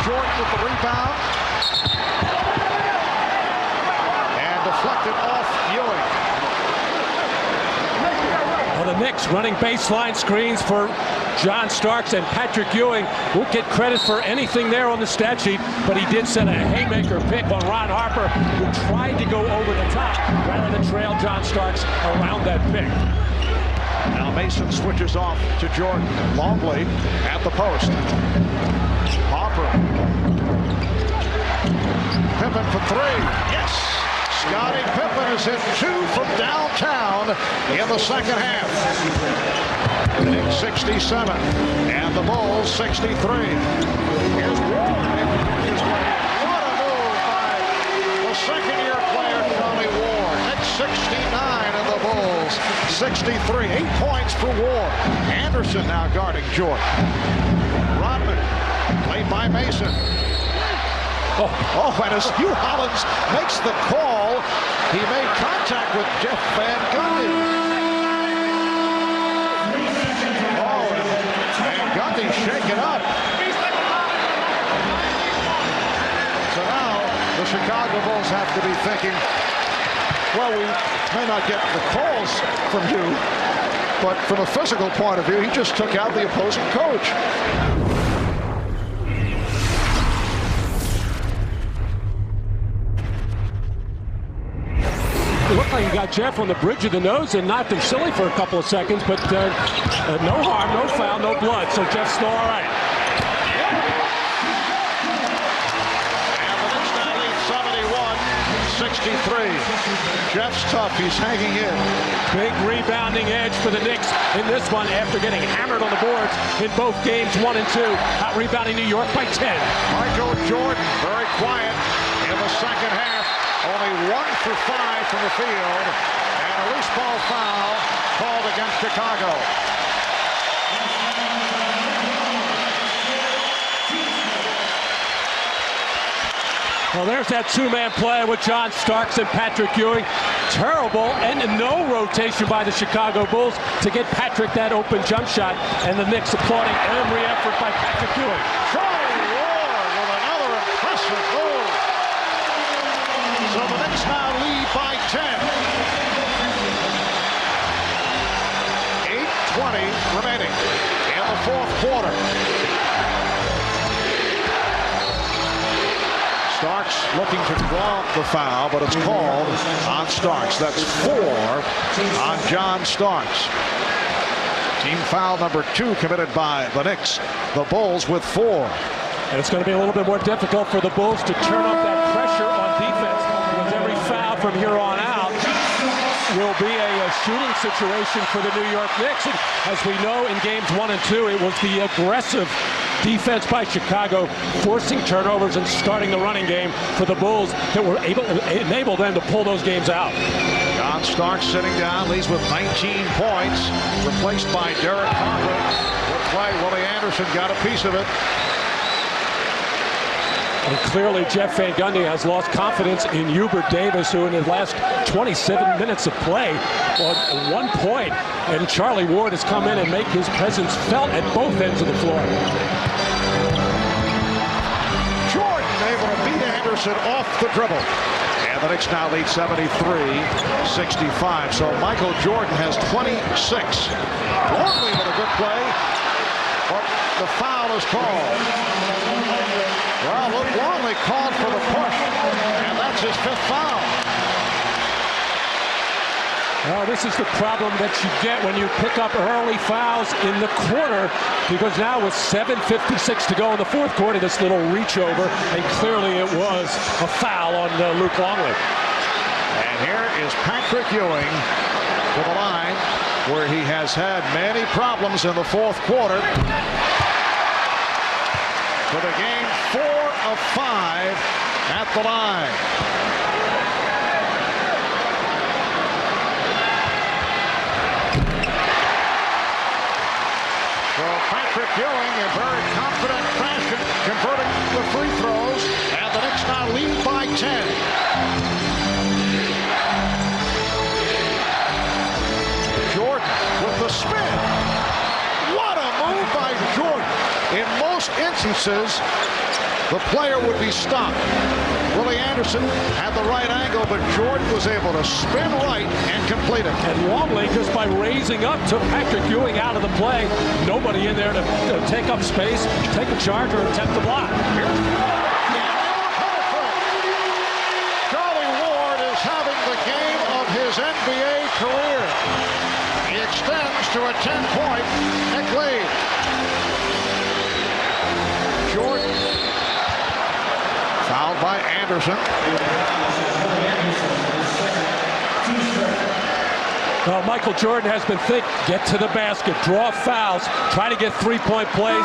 Jordan with the rebound. And deflected off Ewing. Well, the Knicks running baseline screens for John Starks, and Patrick Ewing won't get credit for anything there on the stat sheet, but he did set a haymaker pick on Ron Harper, who tried to go over the top rather than trail John Starks around that pick. Now Mason switches off to Jordan. Longley at the post. Hopper. Pippen for 3. Yes! Scottie Pippen has hit 2 from downtown in the second half. The Knicks 67 and the Bulls 63. Here's Ward. What a move by the second-year player Tommy Ward. Knicks 69 and the Bulls 63. 8 points for Ward. Anderson now guarding Jordan. Rodman played by Mason. Oh, and as Hugh Hollins makes the call, he made contact with Jeff Van Gundy. Oh, and Gundy shaken up. So now the Chicago Bulls have to be thinking, well, we may not get the calls from you, but from a physical point of view, he just took out the opposing coach. It looked like he got Jeff on the bridge of the nose and knocked him silly for a couple of seconds, but no harm, no foul, no blood, so Jeff's still all right. And the Knicks now lead 71-63. Jeff's tough, he's hanging in. Big rebounding edge for the Knicks in this one after getting hammered on the boards in both games 1 and 2. Out rebounding New York by 10. Michael Jordan, very quiet in the second half. Only 1 for 5 from the field, and a loose ball foul called against Chicago. Well, there's that 2-man play with John Starks and Patrick Ewing. Terrible and no rotation by the Chicago Bulls to get Patrick that open jump shot, and the Knicks applauding every effort by Patrick Ewing. Charlie Ward with another impressive move. So the Knicks now lead 2:20 remaining in the fourth quarter. Starks looking to draw the foul, but it's called on Starks. That's 4 on John Starks. Team foul number 2 committed by the Knicks. The Bulls with 4. And it's going to be a little bit more difficult for the Bulls to turn up that pressure on defense, because every foul from here on out will be a shooting situation for the New York Knicks. And as we know, in games 1 and 2, it was the aggressive defense by Chicago forcing turnovers and starting the running game for the Bulls that were able to enable them to pull those games out. John Starks sitting down, leads with 19 points, replaced by Derek Harper. Good play. Willie Anderson got a piece of it. And clearly Jeff Van Gundy has lost confidence in Hubert Davis, who in his last 27 minutes of play on 1 point. And Charlie Ward has come in and make his presence felt at both ends of the floor. Jordan able to beat Anderson off the dribble. And the Knicks now lead 73-65. So Michael Jordan has 26. Longley with a good play. But the foul is called. Well, Luke Longley called for the push, and that's his 5th foul. Well, this is the problem that you get when you pick up early fouls in the quarter, because now with 7:56 to go in the fourth quarter, this little reach over, and clearly it was a foul on Luke Longley. And here is Patrick Ewing to the line, where he has had many problems in the fourth quarter. For the game, 4 of 5 at the line. So Patrick Ewing in very confident fashion converting the free throws, and the Knicks now lead by 10. Jordan with the spin. What a move by Jordan. In most instances, the player would be stopped. Willie Anderson had the right angle, but Jordan was able to spin right and complete it. And Longley, just by raising up, took Patrick Ewing out of the play. Nobody in there to take up space, take a charge, or attempt to block. Charlie Ward is having the game of his NBA career. He extends to a 10-point Knick lead. Jordan fouled by Anderson. Well, Michael Jordan has been thick. Get to the basket, draw fouls, try to get 3-point plays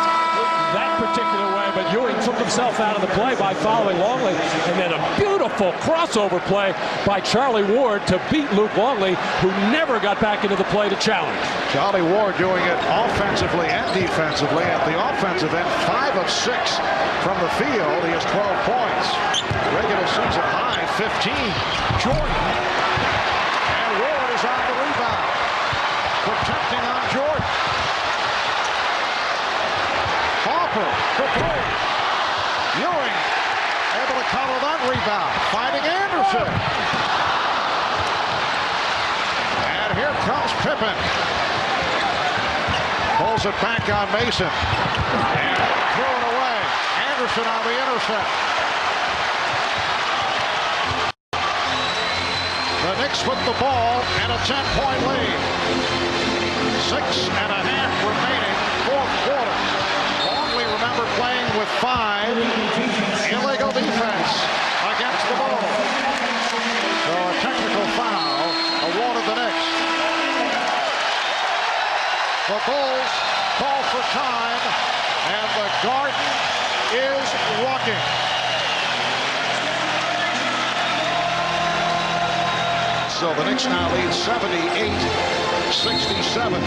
that particular way. But Ewing took himself out of the play by fouling Longley. And then a beautiful crossover play by Charlie Ward to beat Luke Longley, who never got back into the play to challenge. Charlie Ward doing it offensively and defensively. At the offensive end, 5 of 6 from the field. He has 12 points. Regular season high, 15. Jordan. And Ward is on the rebound. Protecting on Jordan. Harper for 3. Ewing able to cover that rebound. Finding Anderson. And here comes Pippen. Pulls it back on Mason. And threw it away. Anderson on the intercept. The Knicks with the ball and a 10-point lead. 6.5 remaining, fourth quarter. Longley, remember, playing with 5. Illegal defense against the Bulls. So a technical foul awarded the Knicks. The Bulls call for time, and the Garden is rocking. So the Knicks now lead 78-67.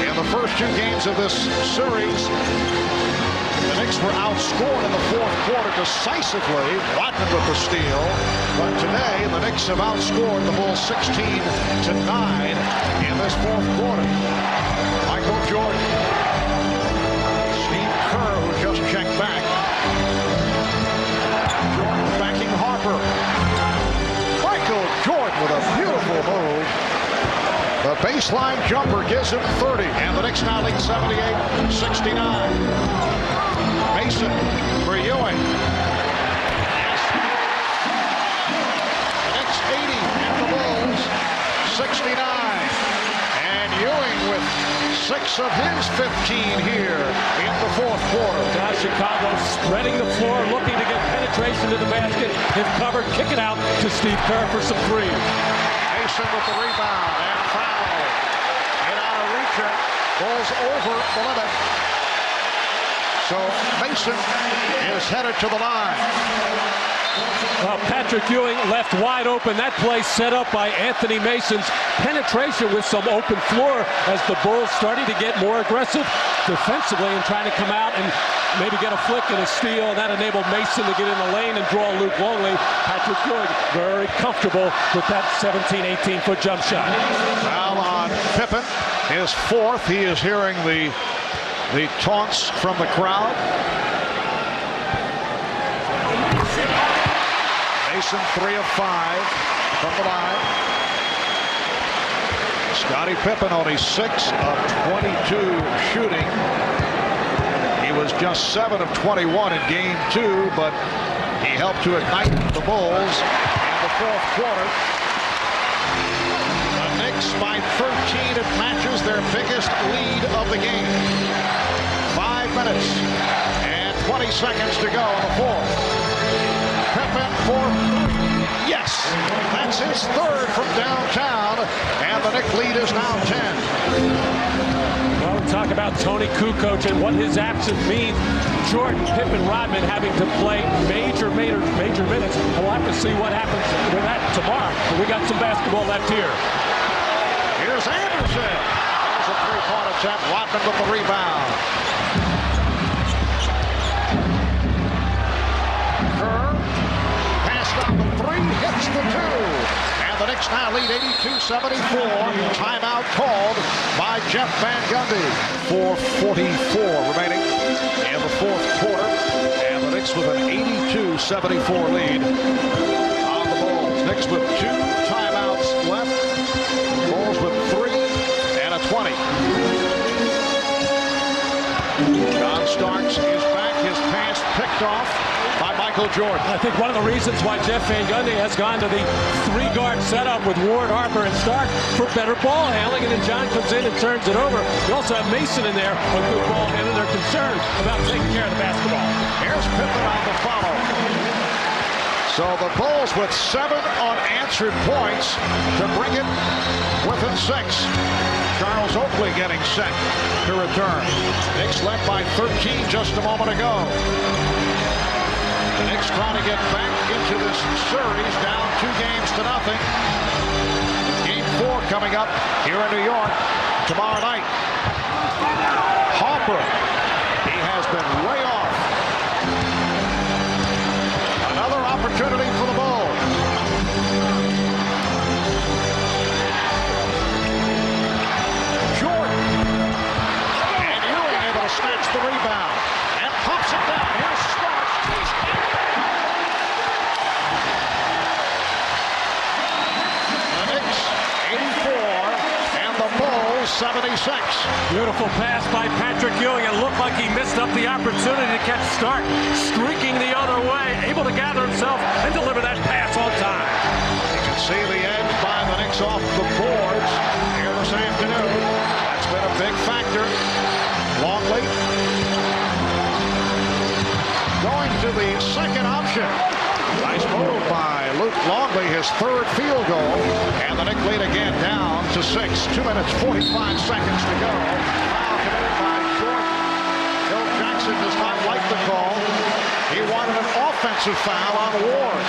In the first 2 games of this series, the Knicks were outscored in the fourth quarter decisively. Rodman with the steal. But today, the Knicks have outscored the Bulls 16-9 in this fourth quarter. Michael Jordan. Steve Kerr, who just checked back. Jordan backing Harper. Michael Jordan with a beautiful move. The The baseline jumper gives him 30, and the Knicks now lead 78-69. Mason for Ewing. Yes. The Knicks 80 and the Bulls 69. And Ewing with 6 of his 15 here in the fourth quarter. Now Chicago spreading the floor, looking to get penetration to the basket. If covered, kick it out to Steve Kerr for some threes. Mason with the rebound and foul. And out of reach, Bulls over the limit. So Mason is headed to the line. Well, Patrick Ewing left wide open. That play set up by Anthony Mason's penetration with some open floor as the Bulls starting to get more aggressive defensively and trying to come out and maybe get a flick and a steal. And that enabled Mason to get in the lane and draw Luke Longley. Patrick Ewing very comfortable with that 17, 18-foot jump shot. Foul on Pippen, his fourth. He is hearing the taunts from the crowd. Mason 3 of 5 from the line. Scottie Pippen only 6 of 22 shooting. He was just 7 of 21 in game 2, but he helped to ignite the Bulls in the fourth quarter. The Knicks by 13. It matches their biggest lead of the game. 5 minutes and 20 seconds to go in the fourth. Pippen for 3. Yes, that's his third from downtown, and the Knicks lead is now 10. Well, we talk about Tony Kukoc and what his absence means. Jordan, Pippen, Rodman having to play major minutes. And we'll have to see what happens with that tomorrow. But we got some basketball left here. Here's Anderson. There's a three-point attempt. Rodman with the rebound. Hits the 2, and the Knicks now lead 82-74. Timeout called by Jeff Van Gundy. 4:44 remaining in the fourth quarter, and the Knicks with an 82-74 lead on the Bulls. Knicks with 2 timeouts left. Bulls with 3 and a 20. John Starks is back. His pass picked off by Michael Jordan. I think one of the reasons why Jeff Van Gundy has gone to the 3-guard setup with Ward, Harper, and Stark for better ball handling, and then John comes in and turns it over. You also have Mason in there with good ball handling. They're concerned about taking care of the basketball. Here's Pippen on the follow. So the Bulls with 7 unanswered points to bring it within 6. Charles Oakley getting set to return. Knicks led by 13 just a moment ago. The Knicks trying to get back into this series, down 2-0. Game 4 coming up here in New York tomorrow night. Harper, he has been way off. Another opportunity for the Bulls. Jordan. And Ewing able to snatch the rebound. And pops it down. Here's Starks. He's back. The Knicks 84 and the Bulls 76. Beautiful pass by Patrick Ewing. It looked like he missed up the opportunity to catch Stark streaking the other way, able to gather himself and deliver that pass on time. You can see the edge by the Knicks off the boards here this afternoon. That's been a big factor. Longley going to the second option. Nice move by Luke Longley, his 3rd field goal, and the Knicks lead again down to 6. 2 minutes 45 seconds to go. Foul committed by Jordan. Phil Jackson does not like the call. He wanted an offensive foul on Ward.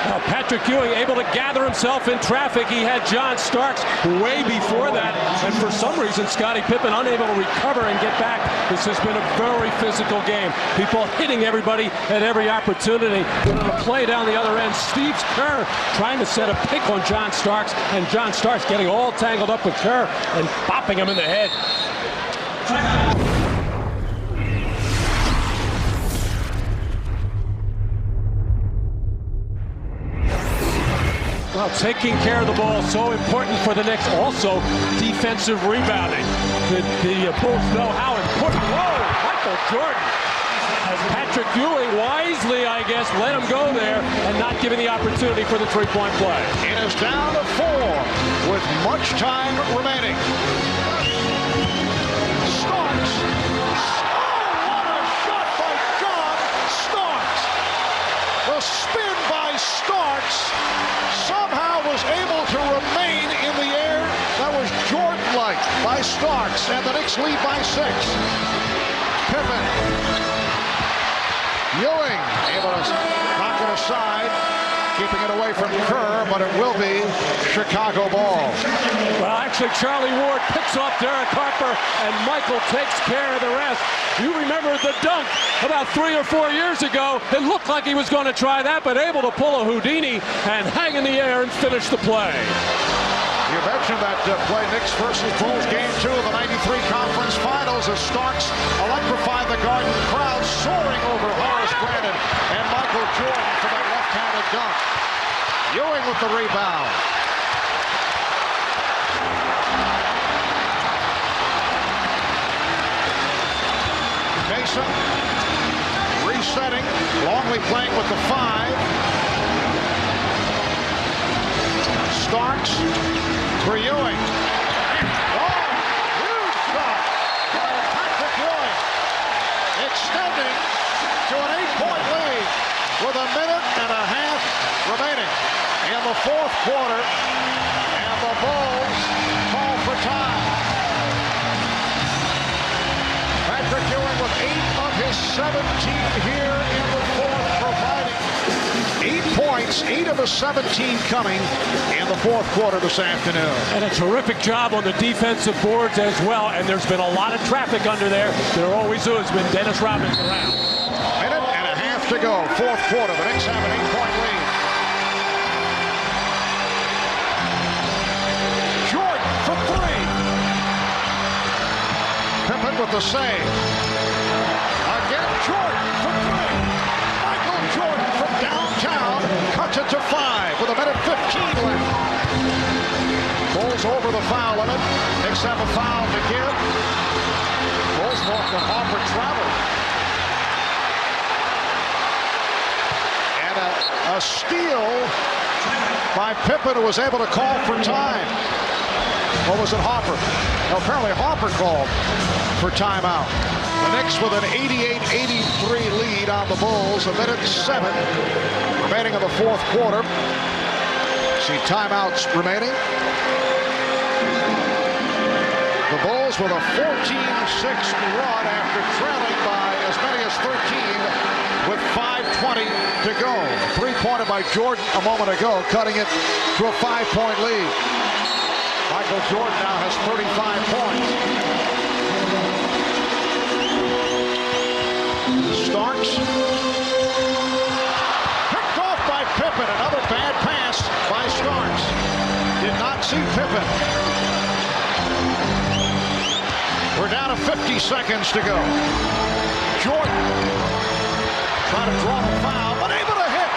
Now Patrick Ewing able to gather himself in traffic. He had John Starks way before that, and for some reason Scottie Pippen unable to recover and get back. This has been a very physical game. People hitting everybody at every opportunity. But on a play down the other end, Steve Kerr trying to set a pick on John Starks, and John Starks getting all tangled up with Kerr and bopping him in the head. Well, taking care of the ball so important for the Knicks. Also, defensive rebounding. The Bulls know how important. Whoa, Michael Jordan. As Patrick Ewing wisely, I guess, let him go there and not giving the opportunity for the three-point play. It is down to 4 with much time remaining. Starks. Oh, what a shot by John Starks. The spin by Starks somehow was able to remain in the air. That was Jordan-like by Starks, and the Knicks lead by 6. Pippen. Ewing able to knock it aside, keeping it away from Kerr, but it will be Chicago ball. Well, actually, Charlie Ward picks off Derek Harper, and Michael takes care of the rest. You remember the dunk about 3 or 4 years ago. It looked like he was going to try that, but able to pull a Houdini and hang in the air and finish the play. You mentioned that play, Knicks versus Bulls, Game 2 of the '93 Conference Finals, as Starks electrified the Garden crowd, soaring over Horace Grant and Michael Jordan for that left-handed dunk. Ewing with the rebound. Mason resetting, Longley playing with the 5. Starks for Ewing. Oh, huge shot by Patrick Ewing. Extending to an 8-point lead with 1.5 minutes remaining in the 4th quarter. And the Bulls call for time. Patrick Ewing with 8 of his 17 here in the 4th, providing 8 points, 8 of the 17 coming in the 4th quarter this afternoon. And a terrific job on the defensive boards as well. And there's been a lot of traffic under there. There always has been. Dennis Rodman around. 1.5 minutes to go, 4th quarter. The Knicks have an 8-point lead. Jordan for 3. Pippen with the save. Again, Jordan for 3. Michael Jordan from downtown cuts it to 5 with 1:15 left. Bulls over the foul limit. Knicks have a foul to give. Bulls thought that Harper traveled. And a steal by Pippen, who was able to call for time. Or was it Harper? No, apparently Harper called for timeout. The Knicks with an 88-83 lead on the Bulls. 1:07 remaining in the 4th quarter. See timeouts remaining. The Bulls with a 14-6 run after trailing by as many as 13 with 5:20 to go. A 3-pointer by Jordan a moment ago, cutting it to a 5-point lead. Michael Jordan now has 35 points. Starks. Picked off by Pippen. Another bad pass by Starks. Did not see Pippen. We're down to 50 seconds to go. Jordan trying to draw the foul, but able to hit.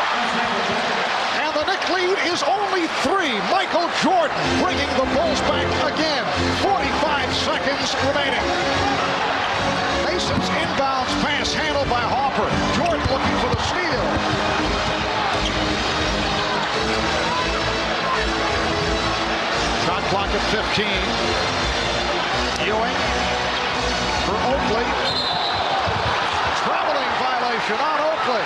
And the Knicks lead is only 3. Michael Jordan bringing the Bulls back again. 45 seconds remaining. Mason's inbounds pass handled by Harper. Jordan looking for the steal. Shot clock at 15. Ewing for Oakley. Traveling violation on Oakley.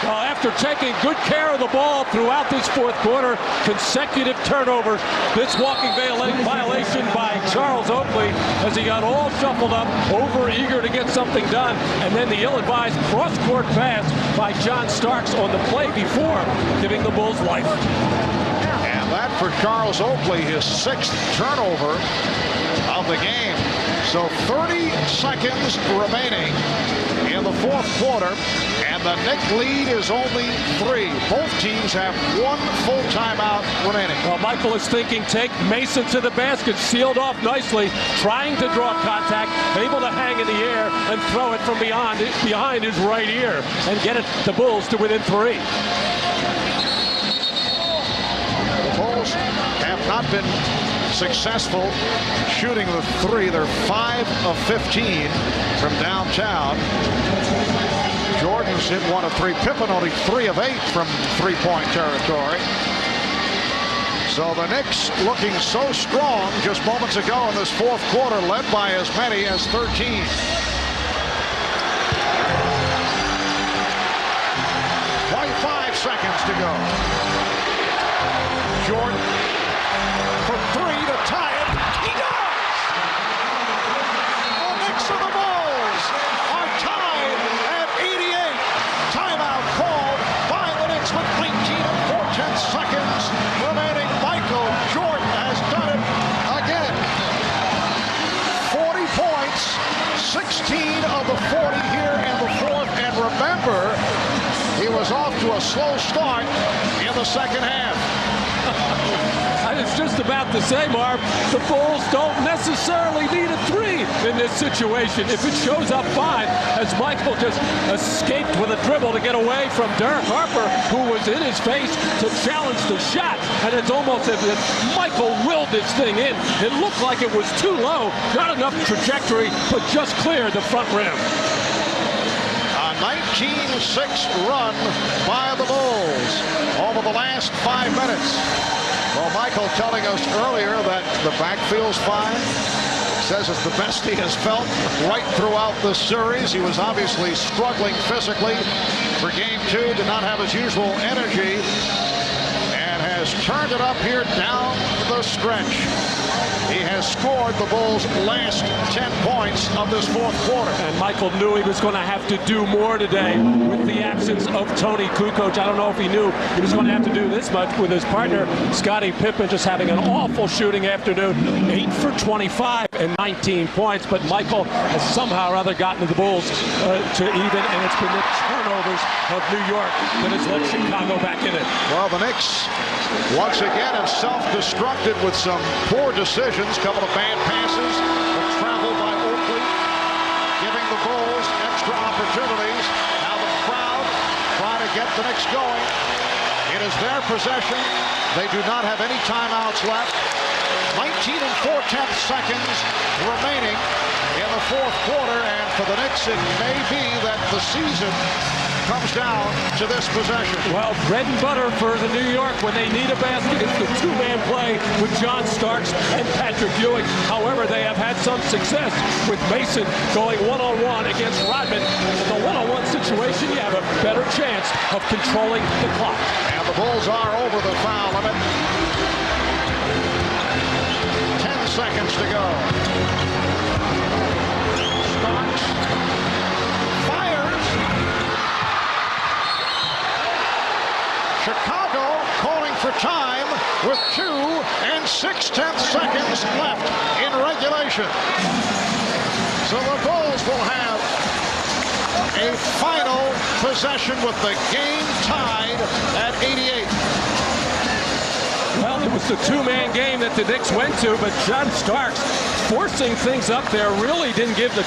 Well, after taking good care of the ball throughout this 4th quarter, consecutive turnovers, this walking violation by Charles Oakley as he got all shuffled up, over-eager to get something done, and then the ill-advised cross-court pass by John Starks on the play before, giving the Bulls life. And that for Charles Oakley, his 6th turnover of the game. So 30 seconds remaining in the 4th quarter, and the Knicks lead is only 3. Both teams have 1 full timeout remaining. Well, Michael is thinking, take Mason to the basket, sealed off nicely, trying to draw contact, able to hang in the air and throw it from behind his right ear and get it the Bulls to within 3. been successful shooting the three. They're 5 of 15 from downtown. Jordan's hit 1 of 3. Pippen only 3 of 8 from three-point territory. So the Knicks looking so strong just moments ago in this fourth quarter, led by as many as 13. Seconds to go. Jordan for 3 to tie it. He does! The Knicks of the Bulls are tied at 88. Timeout called by the Knicks with 19 and 4/10 seconds remaining. Michael Jordan has done it again. 40 points, 16 of the 40 here in the fourth. And remember, he was off to a slow start in the second half. I was just about to say, Marv, the Bulls don't necessarily need a three in this situation. If it shows up fine, as Michael just escaped with a dribble to get away from Derek Harper, who was in his face to challenge the shot. And it's almost as if Michael willed this thing in. It looked like it was too low, not enough trajectory, but just cleared the front rim. 19-6 run by the Bulls over the last 5 minutes. Well, Michael telling us earlier that the backfield's fine. Says it's the best he has felt right throughout the series. He was obviously struggling physically for game 2. Did not have his usual energy and has turned it up here down the stretch. He has scored the Bulls' last 10 points of this fourth quarter. And Michael knew he was going to have to do more today with the absence of Tony Kukoc. I don't know if he knew he was going to have to do this much with his partner, Scottie Pippen, just having an awful shooting afternoon. 8 for 25 and 19 points. But Michael has somehow or other gotten the Bulls to even, and it's been the turnovers of New York that has led Chicago back in it. Well, the Knicks once again have self-destructed with some poor decisions. Couple of bad passes, a travel by Oakley, giving the Bulls extra opportunities. Now the crowd trying to get the Knicks going. It is their possession. They do not have any timeouts left. 19 and 4/10 seconds remaining in the fourth quarter, and for the Knicks, it may be that the season comes down to this possession. Well, bread and butter for the New York when they need a basket. It's the two-man play with John Starks and Patrick Ewing. However, they have had some success with Mason going one-on-one against Rodman. In the one-on-one situation, you have a better chance of controlling the clock. And the Bulls are over the foul limit. 10 seconds to go. Starks fires. Chicago calling for time with 2 6/10 seconds left in regulation. So the Bulls will have a final possession with the game tied at 88. Well, it was the two-man game that the Knicks went to, but John Starks forcing things up there really didn't give the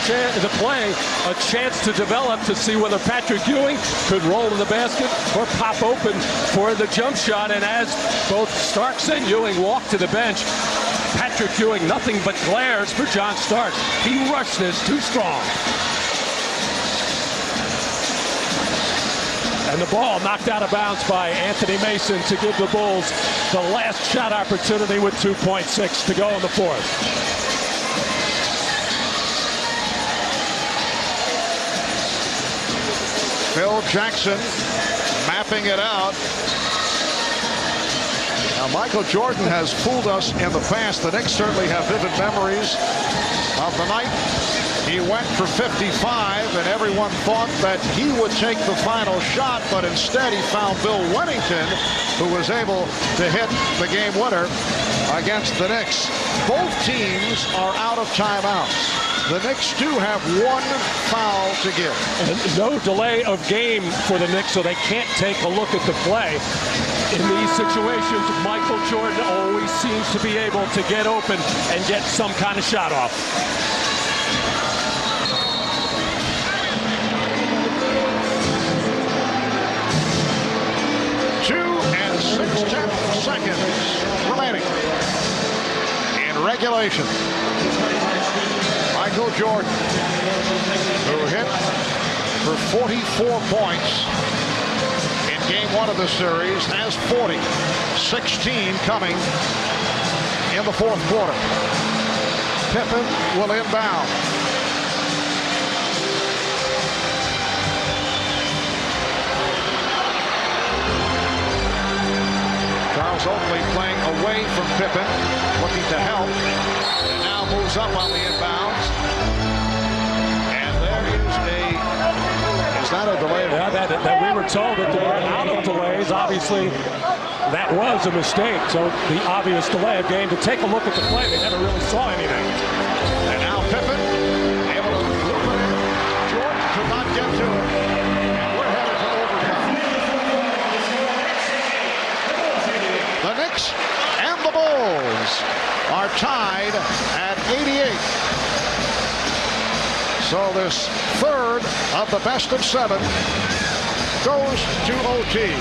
play a chance to develop to see whether Patrick Ewing could roll to the basket or pop open for the jump shot. And as both Starks and Ewing walked to the bench, Patrick Ewing nothing but glares for John Starks. He rushed this too strong. And the ball knocked out of bounds by Anthony Mason to give the Bulls the last shot opportunity with 2.6 to go in the fourth. Phil Jackson mapping it out. Now, Michael Jordan has fooled us in the past. The Knicks certainly have vivid memories of the night he went for 55, and everyone thought that he would take the final shot, but instead he found Bill Wennington, who was able to hit the game winner against the Knicks. Both teams are out of timeouts. The Knicks do have 1 foul to give. And no delay of game for the Knicks, so they can't take a look at the play. In these situations, Michael Jordan always seems to be able to get open and get some kind of shot off. 2 6/10 seconds remaining. regulation. Michael Jordan, who hit for 44 points in game 1 of the series, has 40. 16 coming in the 4th quarter. Pippen will inbound. Charles Oakley playing away from Pippen, looking to help, and now moves up on the inbounds. And there is that a delay? Yeah, that we were told that there were out of delays. Obviously, that was a mistake. So the obvious delay of game. To take a look at the play, they never really saw anything. And now Pippen able to loop it in. Jordan could not get to it. And we're headed to overtime. The Knicks and the Bulls are tied at 88. So this third of the best of 7 goes to OT.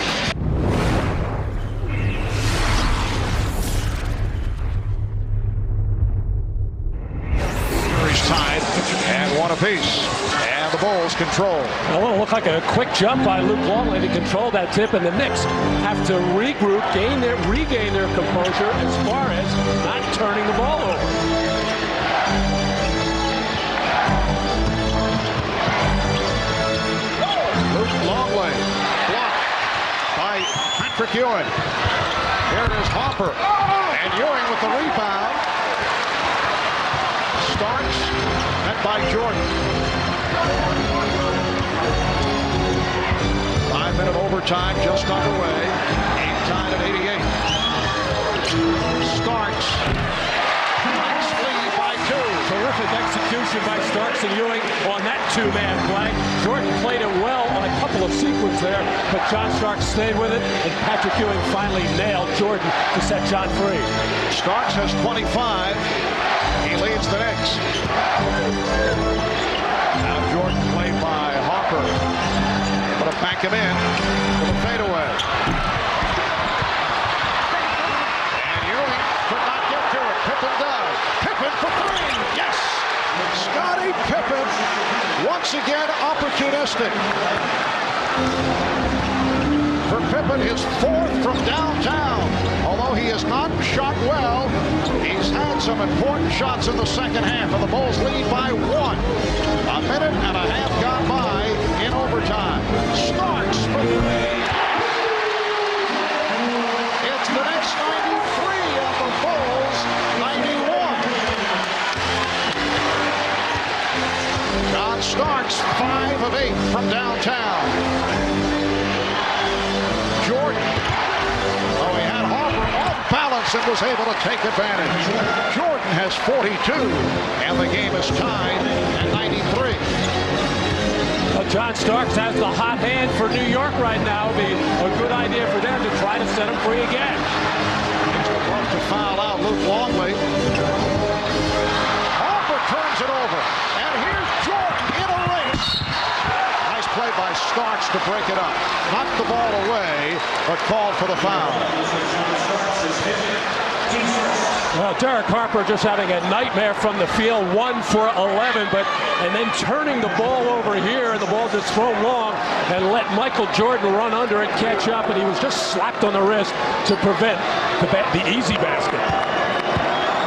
Tied and 1 apiece, and the Bulls control. Well, it'll look like a quick jump by Luke Longley to control that tip, and the Knicks have to regroup, regain their composure as far as not turning the ball over. Luke Longley blocked by Patrick Ewing. Here is Hopper, and Ewing with the rebound. Starks, met by Jordan. 5-minute overtime just underway. Game tied at 88. Starks, nice lead by 2. Terrific execution by Starks and Ewing on that 2-man play. Jordan played it well on a couple of sequences there, but John Starks stayed with it, and Patrick Ewing finally nailed Jordan to set John free. Starks has 25. He leads the Knicks. Now Jordan played by Hopper. Able to back him in with a fadeaway. And Ewing could not get to it. Pippen does. Pippen for 3. Yes! Scottie Pippen once again opportunistic. For Pippen, his 4th from downtown. Although he has not shot well, he's had some important shots in the second half, and the Bulls lead by 1. A minute and a half gone by in overtime. Starks for 3. It's the next 93 of the Bulls, 91. John Starks, 5 of 8 from downtown. Jordan, oh, he had Hopper off balance and was able to take advantage. Jordan has 42, and the game is tied at 93. John Starks has the hot hand for New York right now. It'd be a good idea for them to try to set him free again. He's about to foul out Luke Longley. Hopper turns it over, and here's Jordan in a race. Nice play by Starks to break it up. Knocked the ball away, but called for the foul. Well, Derek Harper just having a nightmare from the field, 1 for 11, and then turning the ball over here, and the ball just thrown long and let Michael Jordan run under it, catch up, and he was just slapped on the wrist to prevent the easy basket.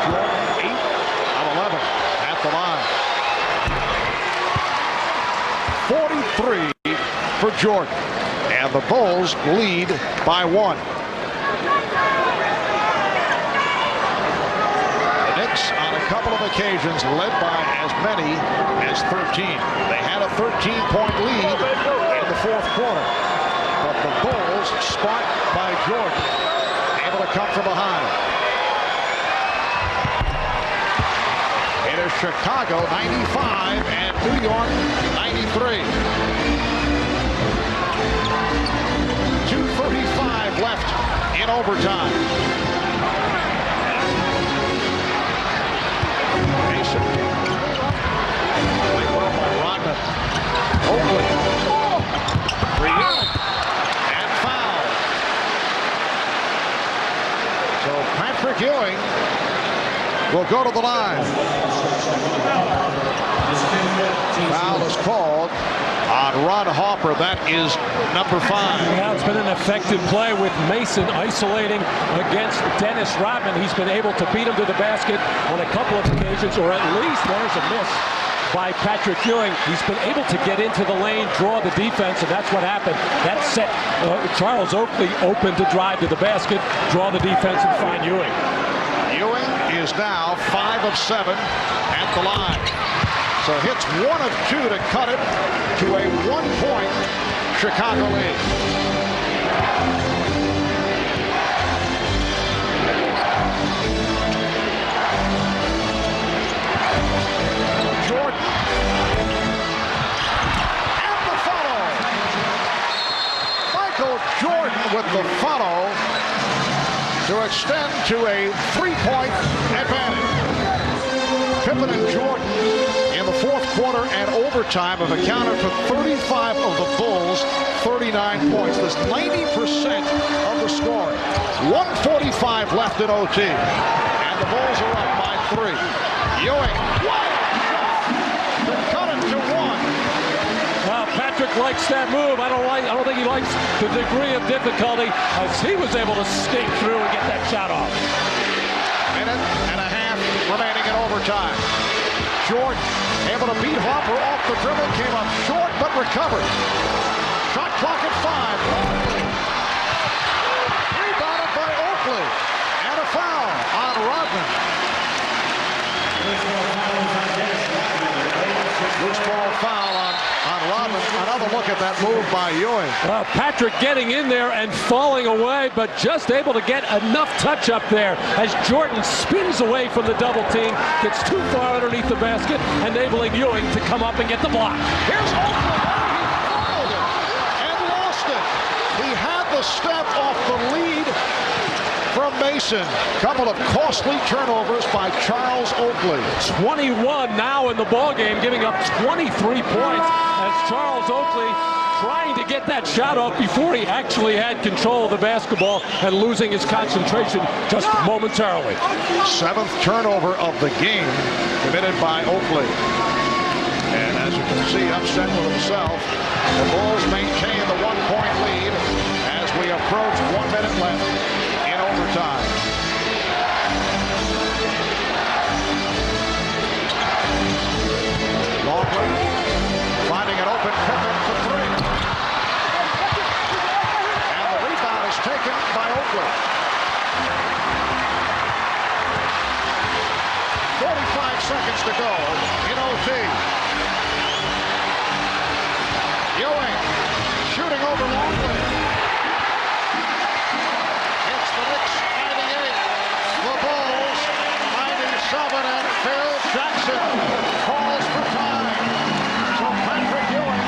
Jordan 8 of 11 at the line. 43 for Jordan, and the Bulls lead by 1. On a couple of occasions led by as many as 13. They had a 13-point lead in the 4th quarter, but the Bulls sparked by Jordan, able to come from behind. It is Chicago 95 and New York 93. 2:35 left in overtime. Played well by Rodman. Oakley. And foul. So Patrick Ewing will go to the line. Foul is called on Ron Harper. That is number 5. Yeah, it's been an effective play with Mason isolating against Dennis Rodman. He's been able to beat him to the basket on a couple of occasions, or at least there's a miss by Patrick Ewing. He's been able to get into the lane, draw the defense, and that's what happened. That set Charles Oakley open to drive to the basket, draw the defense, and find Ewing. Ewing is now 5 of 7 at the line. So hits 1 of 2 to cut it to a 1-point Chicago lead. Jordan. And the follow. Michael Jordan with the follow to extend to a 3-point advantage. Pippen and Jordan in the fourth quarter and overtime have accounted for 35 of the Bulls' 39 points. That's 90% of the scoring. 1:45 left in OT. And the Bulls are up by 3. Ewing. To cut it to 1. Patrick likes that move. I don't think he likes the degree of difficulty as he was able to skate through and get that shot off. Minute and a half remaining in overtime. Jordan able to beat Harper off the dribble, came up short but recovered. Shot clock at 5. Rebounded by Oakley. And a foul on Rodman. Loose ball foul on Rodman. Another look at that move by Ewing. Patrick getting in there and falling away, but just able to get enough touch up there as Jordan spins away from the double team, gets too far underneath the basket, enabling Ewing to come up and get the block. Here's Oakley. He fouled it and lost it. He had the step off the lead from Mason. Couple of costly turnovers by Charles Oakley. 21 now in the ballgame, giving up 23 points as Charles Oakley trying to get that shot off before he actually had control of the basketball and losing his concentration just momentarily. 7th turnover of the game committed by Oakley. And as you can see, upset with himself. The Bulls maintain the 1-point lead as we approach 1 minute left in overtime. Longley finding an open Pippen for 3. And the rebound is taken by Oakley. 45 seconds to go in OT. Ewing shooting over Longley. It's the Knicks 98. The Bulls 97, and Phil Jackson calls for time. So Patrick Ewing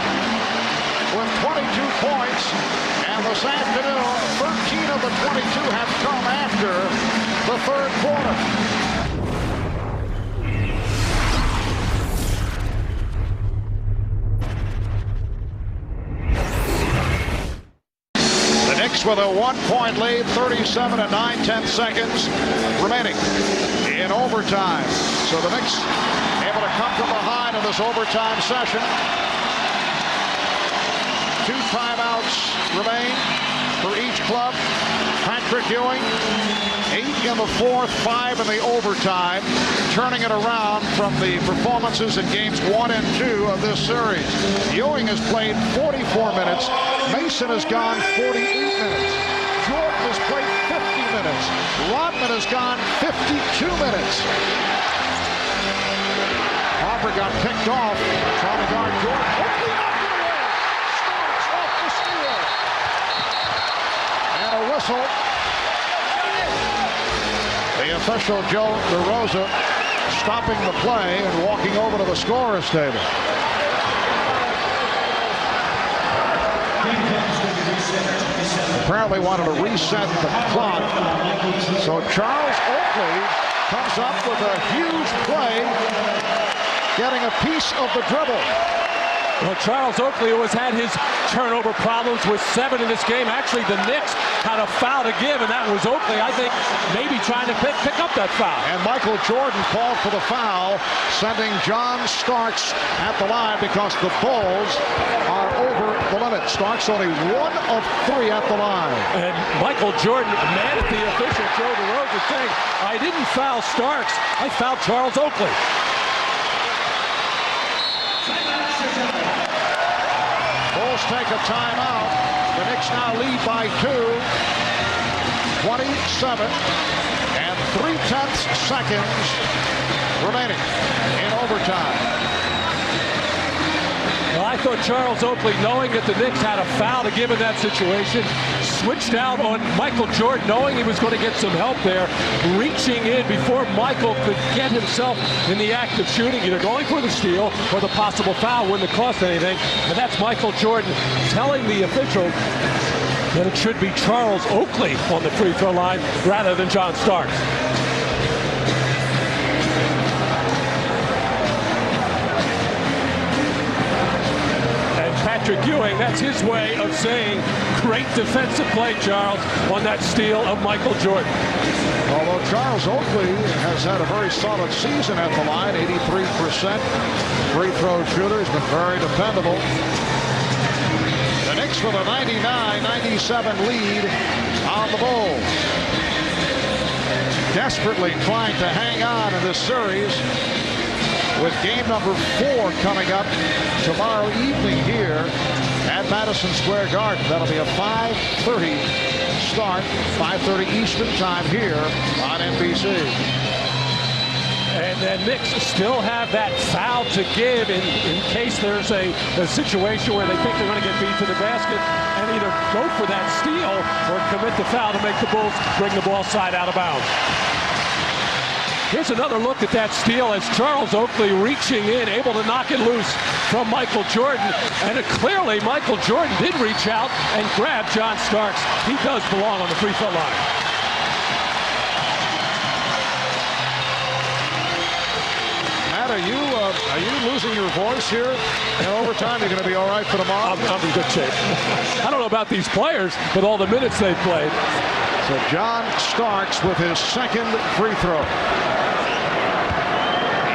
with 22 points, and this afternoon 13 of the 22 have come after the 3rd quarter. With a 1-point lead, 37 and 9/10 seconds remaining in overtime. So the Knicks able to come from behind in this overtime session. 2 timeouts remain for each club. Patrick Ewing, 8 in the 4th, 5 in the overtime, turning it around from the performances in games 1 and 2 of this series. Ewing has played 44 minutes. Mason has gone 48 minutes. Jordan has played 50 minutes. Rodman has gone 52 minutes. Harper got picked off, trying to guard Jordan. Oakley knocked it away. Starks off the steal. And a whistle. The official, Joe DeRosa, stopping the play and walking over to the scorer's table. Apparently wanted to reset the clock. So Charles Oakley comes up with a huge play, getting a piece of the dribble. Well, Charles Oakley, who has had his turnover problems with 7 in this game. Actually, the Knicks had a foul to give, and that was Oakley, I think, maybe trying to pick up that foul. And Michael Jordan called for the foul, sending John Starks at the line because the Bulls are over the limit. Starks only 1 of 3 at the line. And Michael Jordan, mad at the official, Joe DeRosa, saying, I didn't foul Starks, I fouled Charles Oakley. Bulls take a timeout. The Knicks now lead by 2. 27 and 3/10 seconds remaining in overtime. Well, I thought Charles Oakley, knowing that the Knicks had a foul to give in that situation, switched out on Michael Jordan, knowing he was going to get some help there, reaching in before Michael could get himself in the act of shooting, either going for the steal or the possible foul wouldn't have cost anything. And that's Michael Jordan telling the official that it should be Charles Oakley on the free throw line rather than John Starks. Patrick Ewing, that's his way of saying great defensive play, Charles, on that steal of Michael Jordan. Although Charles Oakley has had a very solid season at the line, 83% free throw shooter, has been very dependable. The Knicks with a 99-97 lead on the Bulls. Desperately trying to hang on in this series, with game number 4 coming up tomorrow evening here at Madison Square Garden. That'll be a 5:30 start, 5:30 Eastern time here on NBC. And the Knicks still have that foul to give in case there's a situation where they think they're going to get beat to the basket and either go for that steal or commit the foul to make the Bulls bring the ball side out of bounds. Here's another look at that steal as Charles Oakley reaching in, able to knock it loose from Michael Jordan. And clearly Michael Jordan did reach out and grab John Starks. He does belong on the free throw line. Matt, are you losing your voice here in overtime? You're going to be all right for tomorrow? I'm in good shape. I don't know about these players, but all the minutes they've played. So John Starks with his second free throw.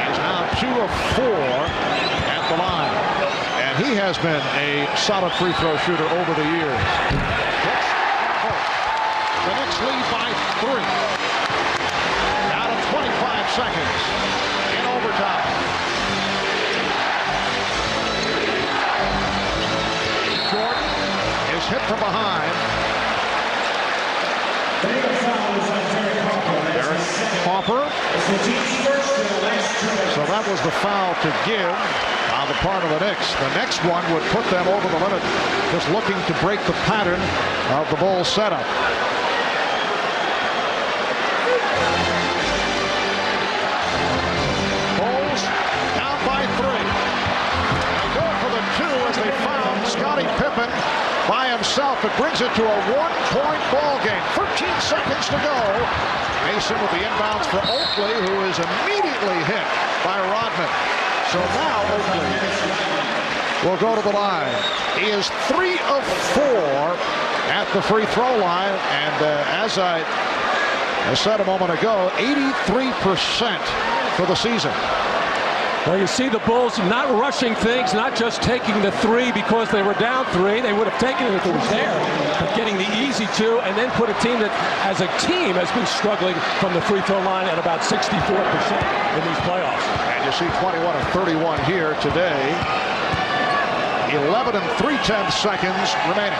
He's now 2 of 4 at the line. And he has been a solid free throw shooter over the years. The Knicks lead by 3. Out of 25 seconds in overtime. Jordan is hit from behind. Eric Hopper. So that was the foul to give on the part of the Knicks. The next one would put them over the limit, just looking to break the pattern of the Bulls setup. Bulls down by 3. They go for the 2 as they found Scottie Pippen by himself. It brings it to a 1-point ball game. 13 seconds to go. Mason with the inbounds for Oakley, who is immediately hit by Rodman. So now Oakley will go to the line. He is 3 of 4 at the free throw line. And as I said a moment ago, 83% for the season. Well, you see the Bulls not rushing things, not just taking the 3 because they were down 3. They would have taken it if it was there. But getting the easy 2 and then put a team that, as a team, has been struggling from the free throw line at about 64% in these playoffs. And you see 21 of 31 here today. 11 and 3/10 seconds remaining.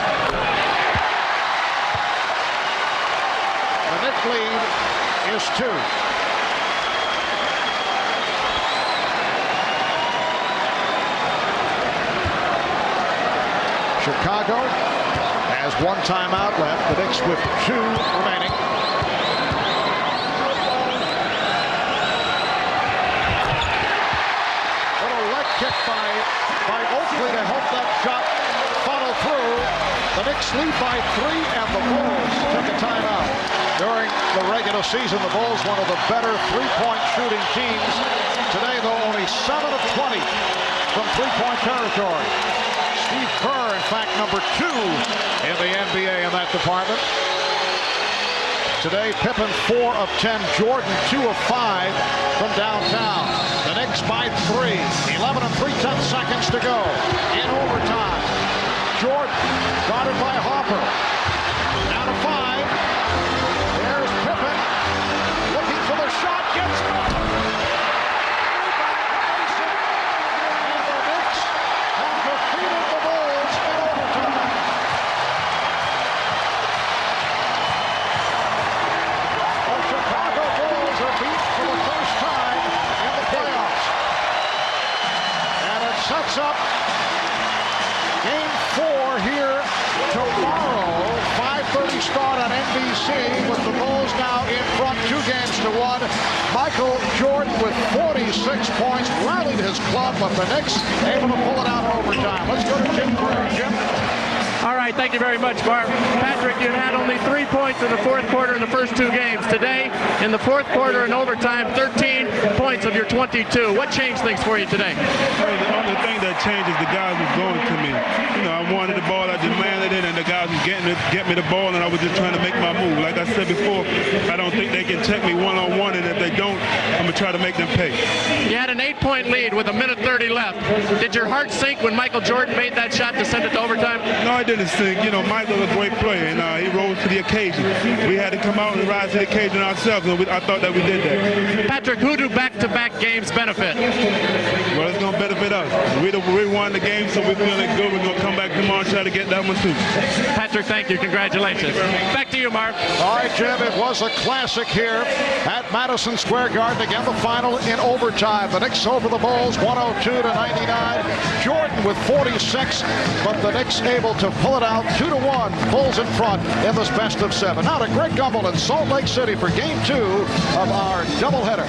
The Knicks lead is 2. Chicago has 1 timeout left. The Knicks with 2 remaining. Little leg kick by Oakley to help that shot funnel through. The Knicks lead by 3, and the Bulls took a timeout. During the regular season, the Bulls, one of the better 3-point shooting teams, Today, though, only 7 of 20 from three-point territory. Steve Kerr, in fact, number 2 in the NBA in that department. Today, Pippen 4 of 10, Jordan 2 of 5 from downtown. The Knicks by 3, 11 and 3/10 seconds to go in overtime. Jordan guarded by Hopper. Down to 5. There's Pippen looking for the shot, gets it. And the Knicks have defeated the Bulls in overtime. The Chicago Bulls are beat for the first time in the playoffs. And it sets up Game 4 here tomorrow. 5:30 start on NBC with the Bulls now in front 2-1. Michael Jordan with 46 points rallied his club, but the Knicks able to pull it out in overtime. Let's go to Jim Gray. Jim? All right, thank you very much, Bart. Patrick, you had only 3 points in the fourth quarter in the first 2 games. Today, in the fourth quarter in overtime, 13 points of your 22. What changed things for you today? The only thing that changed is the guys was going to me. You know, I wanted the ball, I demanded it, and the guys was get me the ball, and I was just trying to make my move. Like I said before, I don't think they can check me one-on-one, and if they don't, I'm going to try to make them pay. You had an 8-point lead with 1:30 left. Did your heart sink when Michael Jordan made that shot to send it to overtime? No, I didn't sink. You know, Michael was a great player, and he rose to the occasion. We had to come out and rise to the occasion ourselves, and I thought that we did that. Patrick, who do back-to-back games benefit? Well, it's going to benefit us. We won the game, so we're feeling good. We're going to come back tomorrow and try to get that one, too. Patrick, thank you. Congratulations. Back to you, Mark. All right, Jim, it was a classic here at Madison Square Garden. Again, the final in overtime. The Knicks over the Bulls, 102-99. Jordan with 46, but the Knicks able to pull it out 2-1. Bulls in front in this best of 7. Now to Greg Gumbel in Salt Lake City for Game 2 of our doubleheader.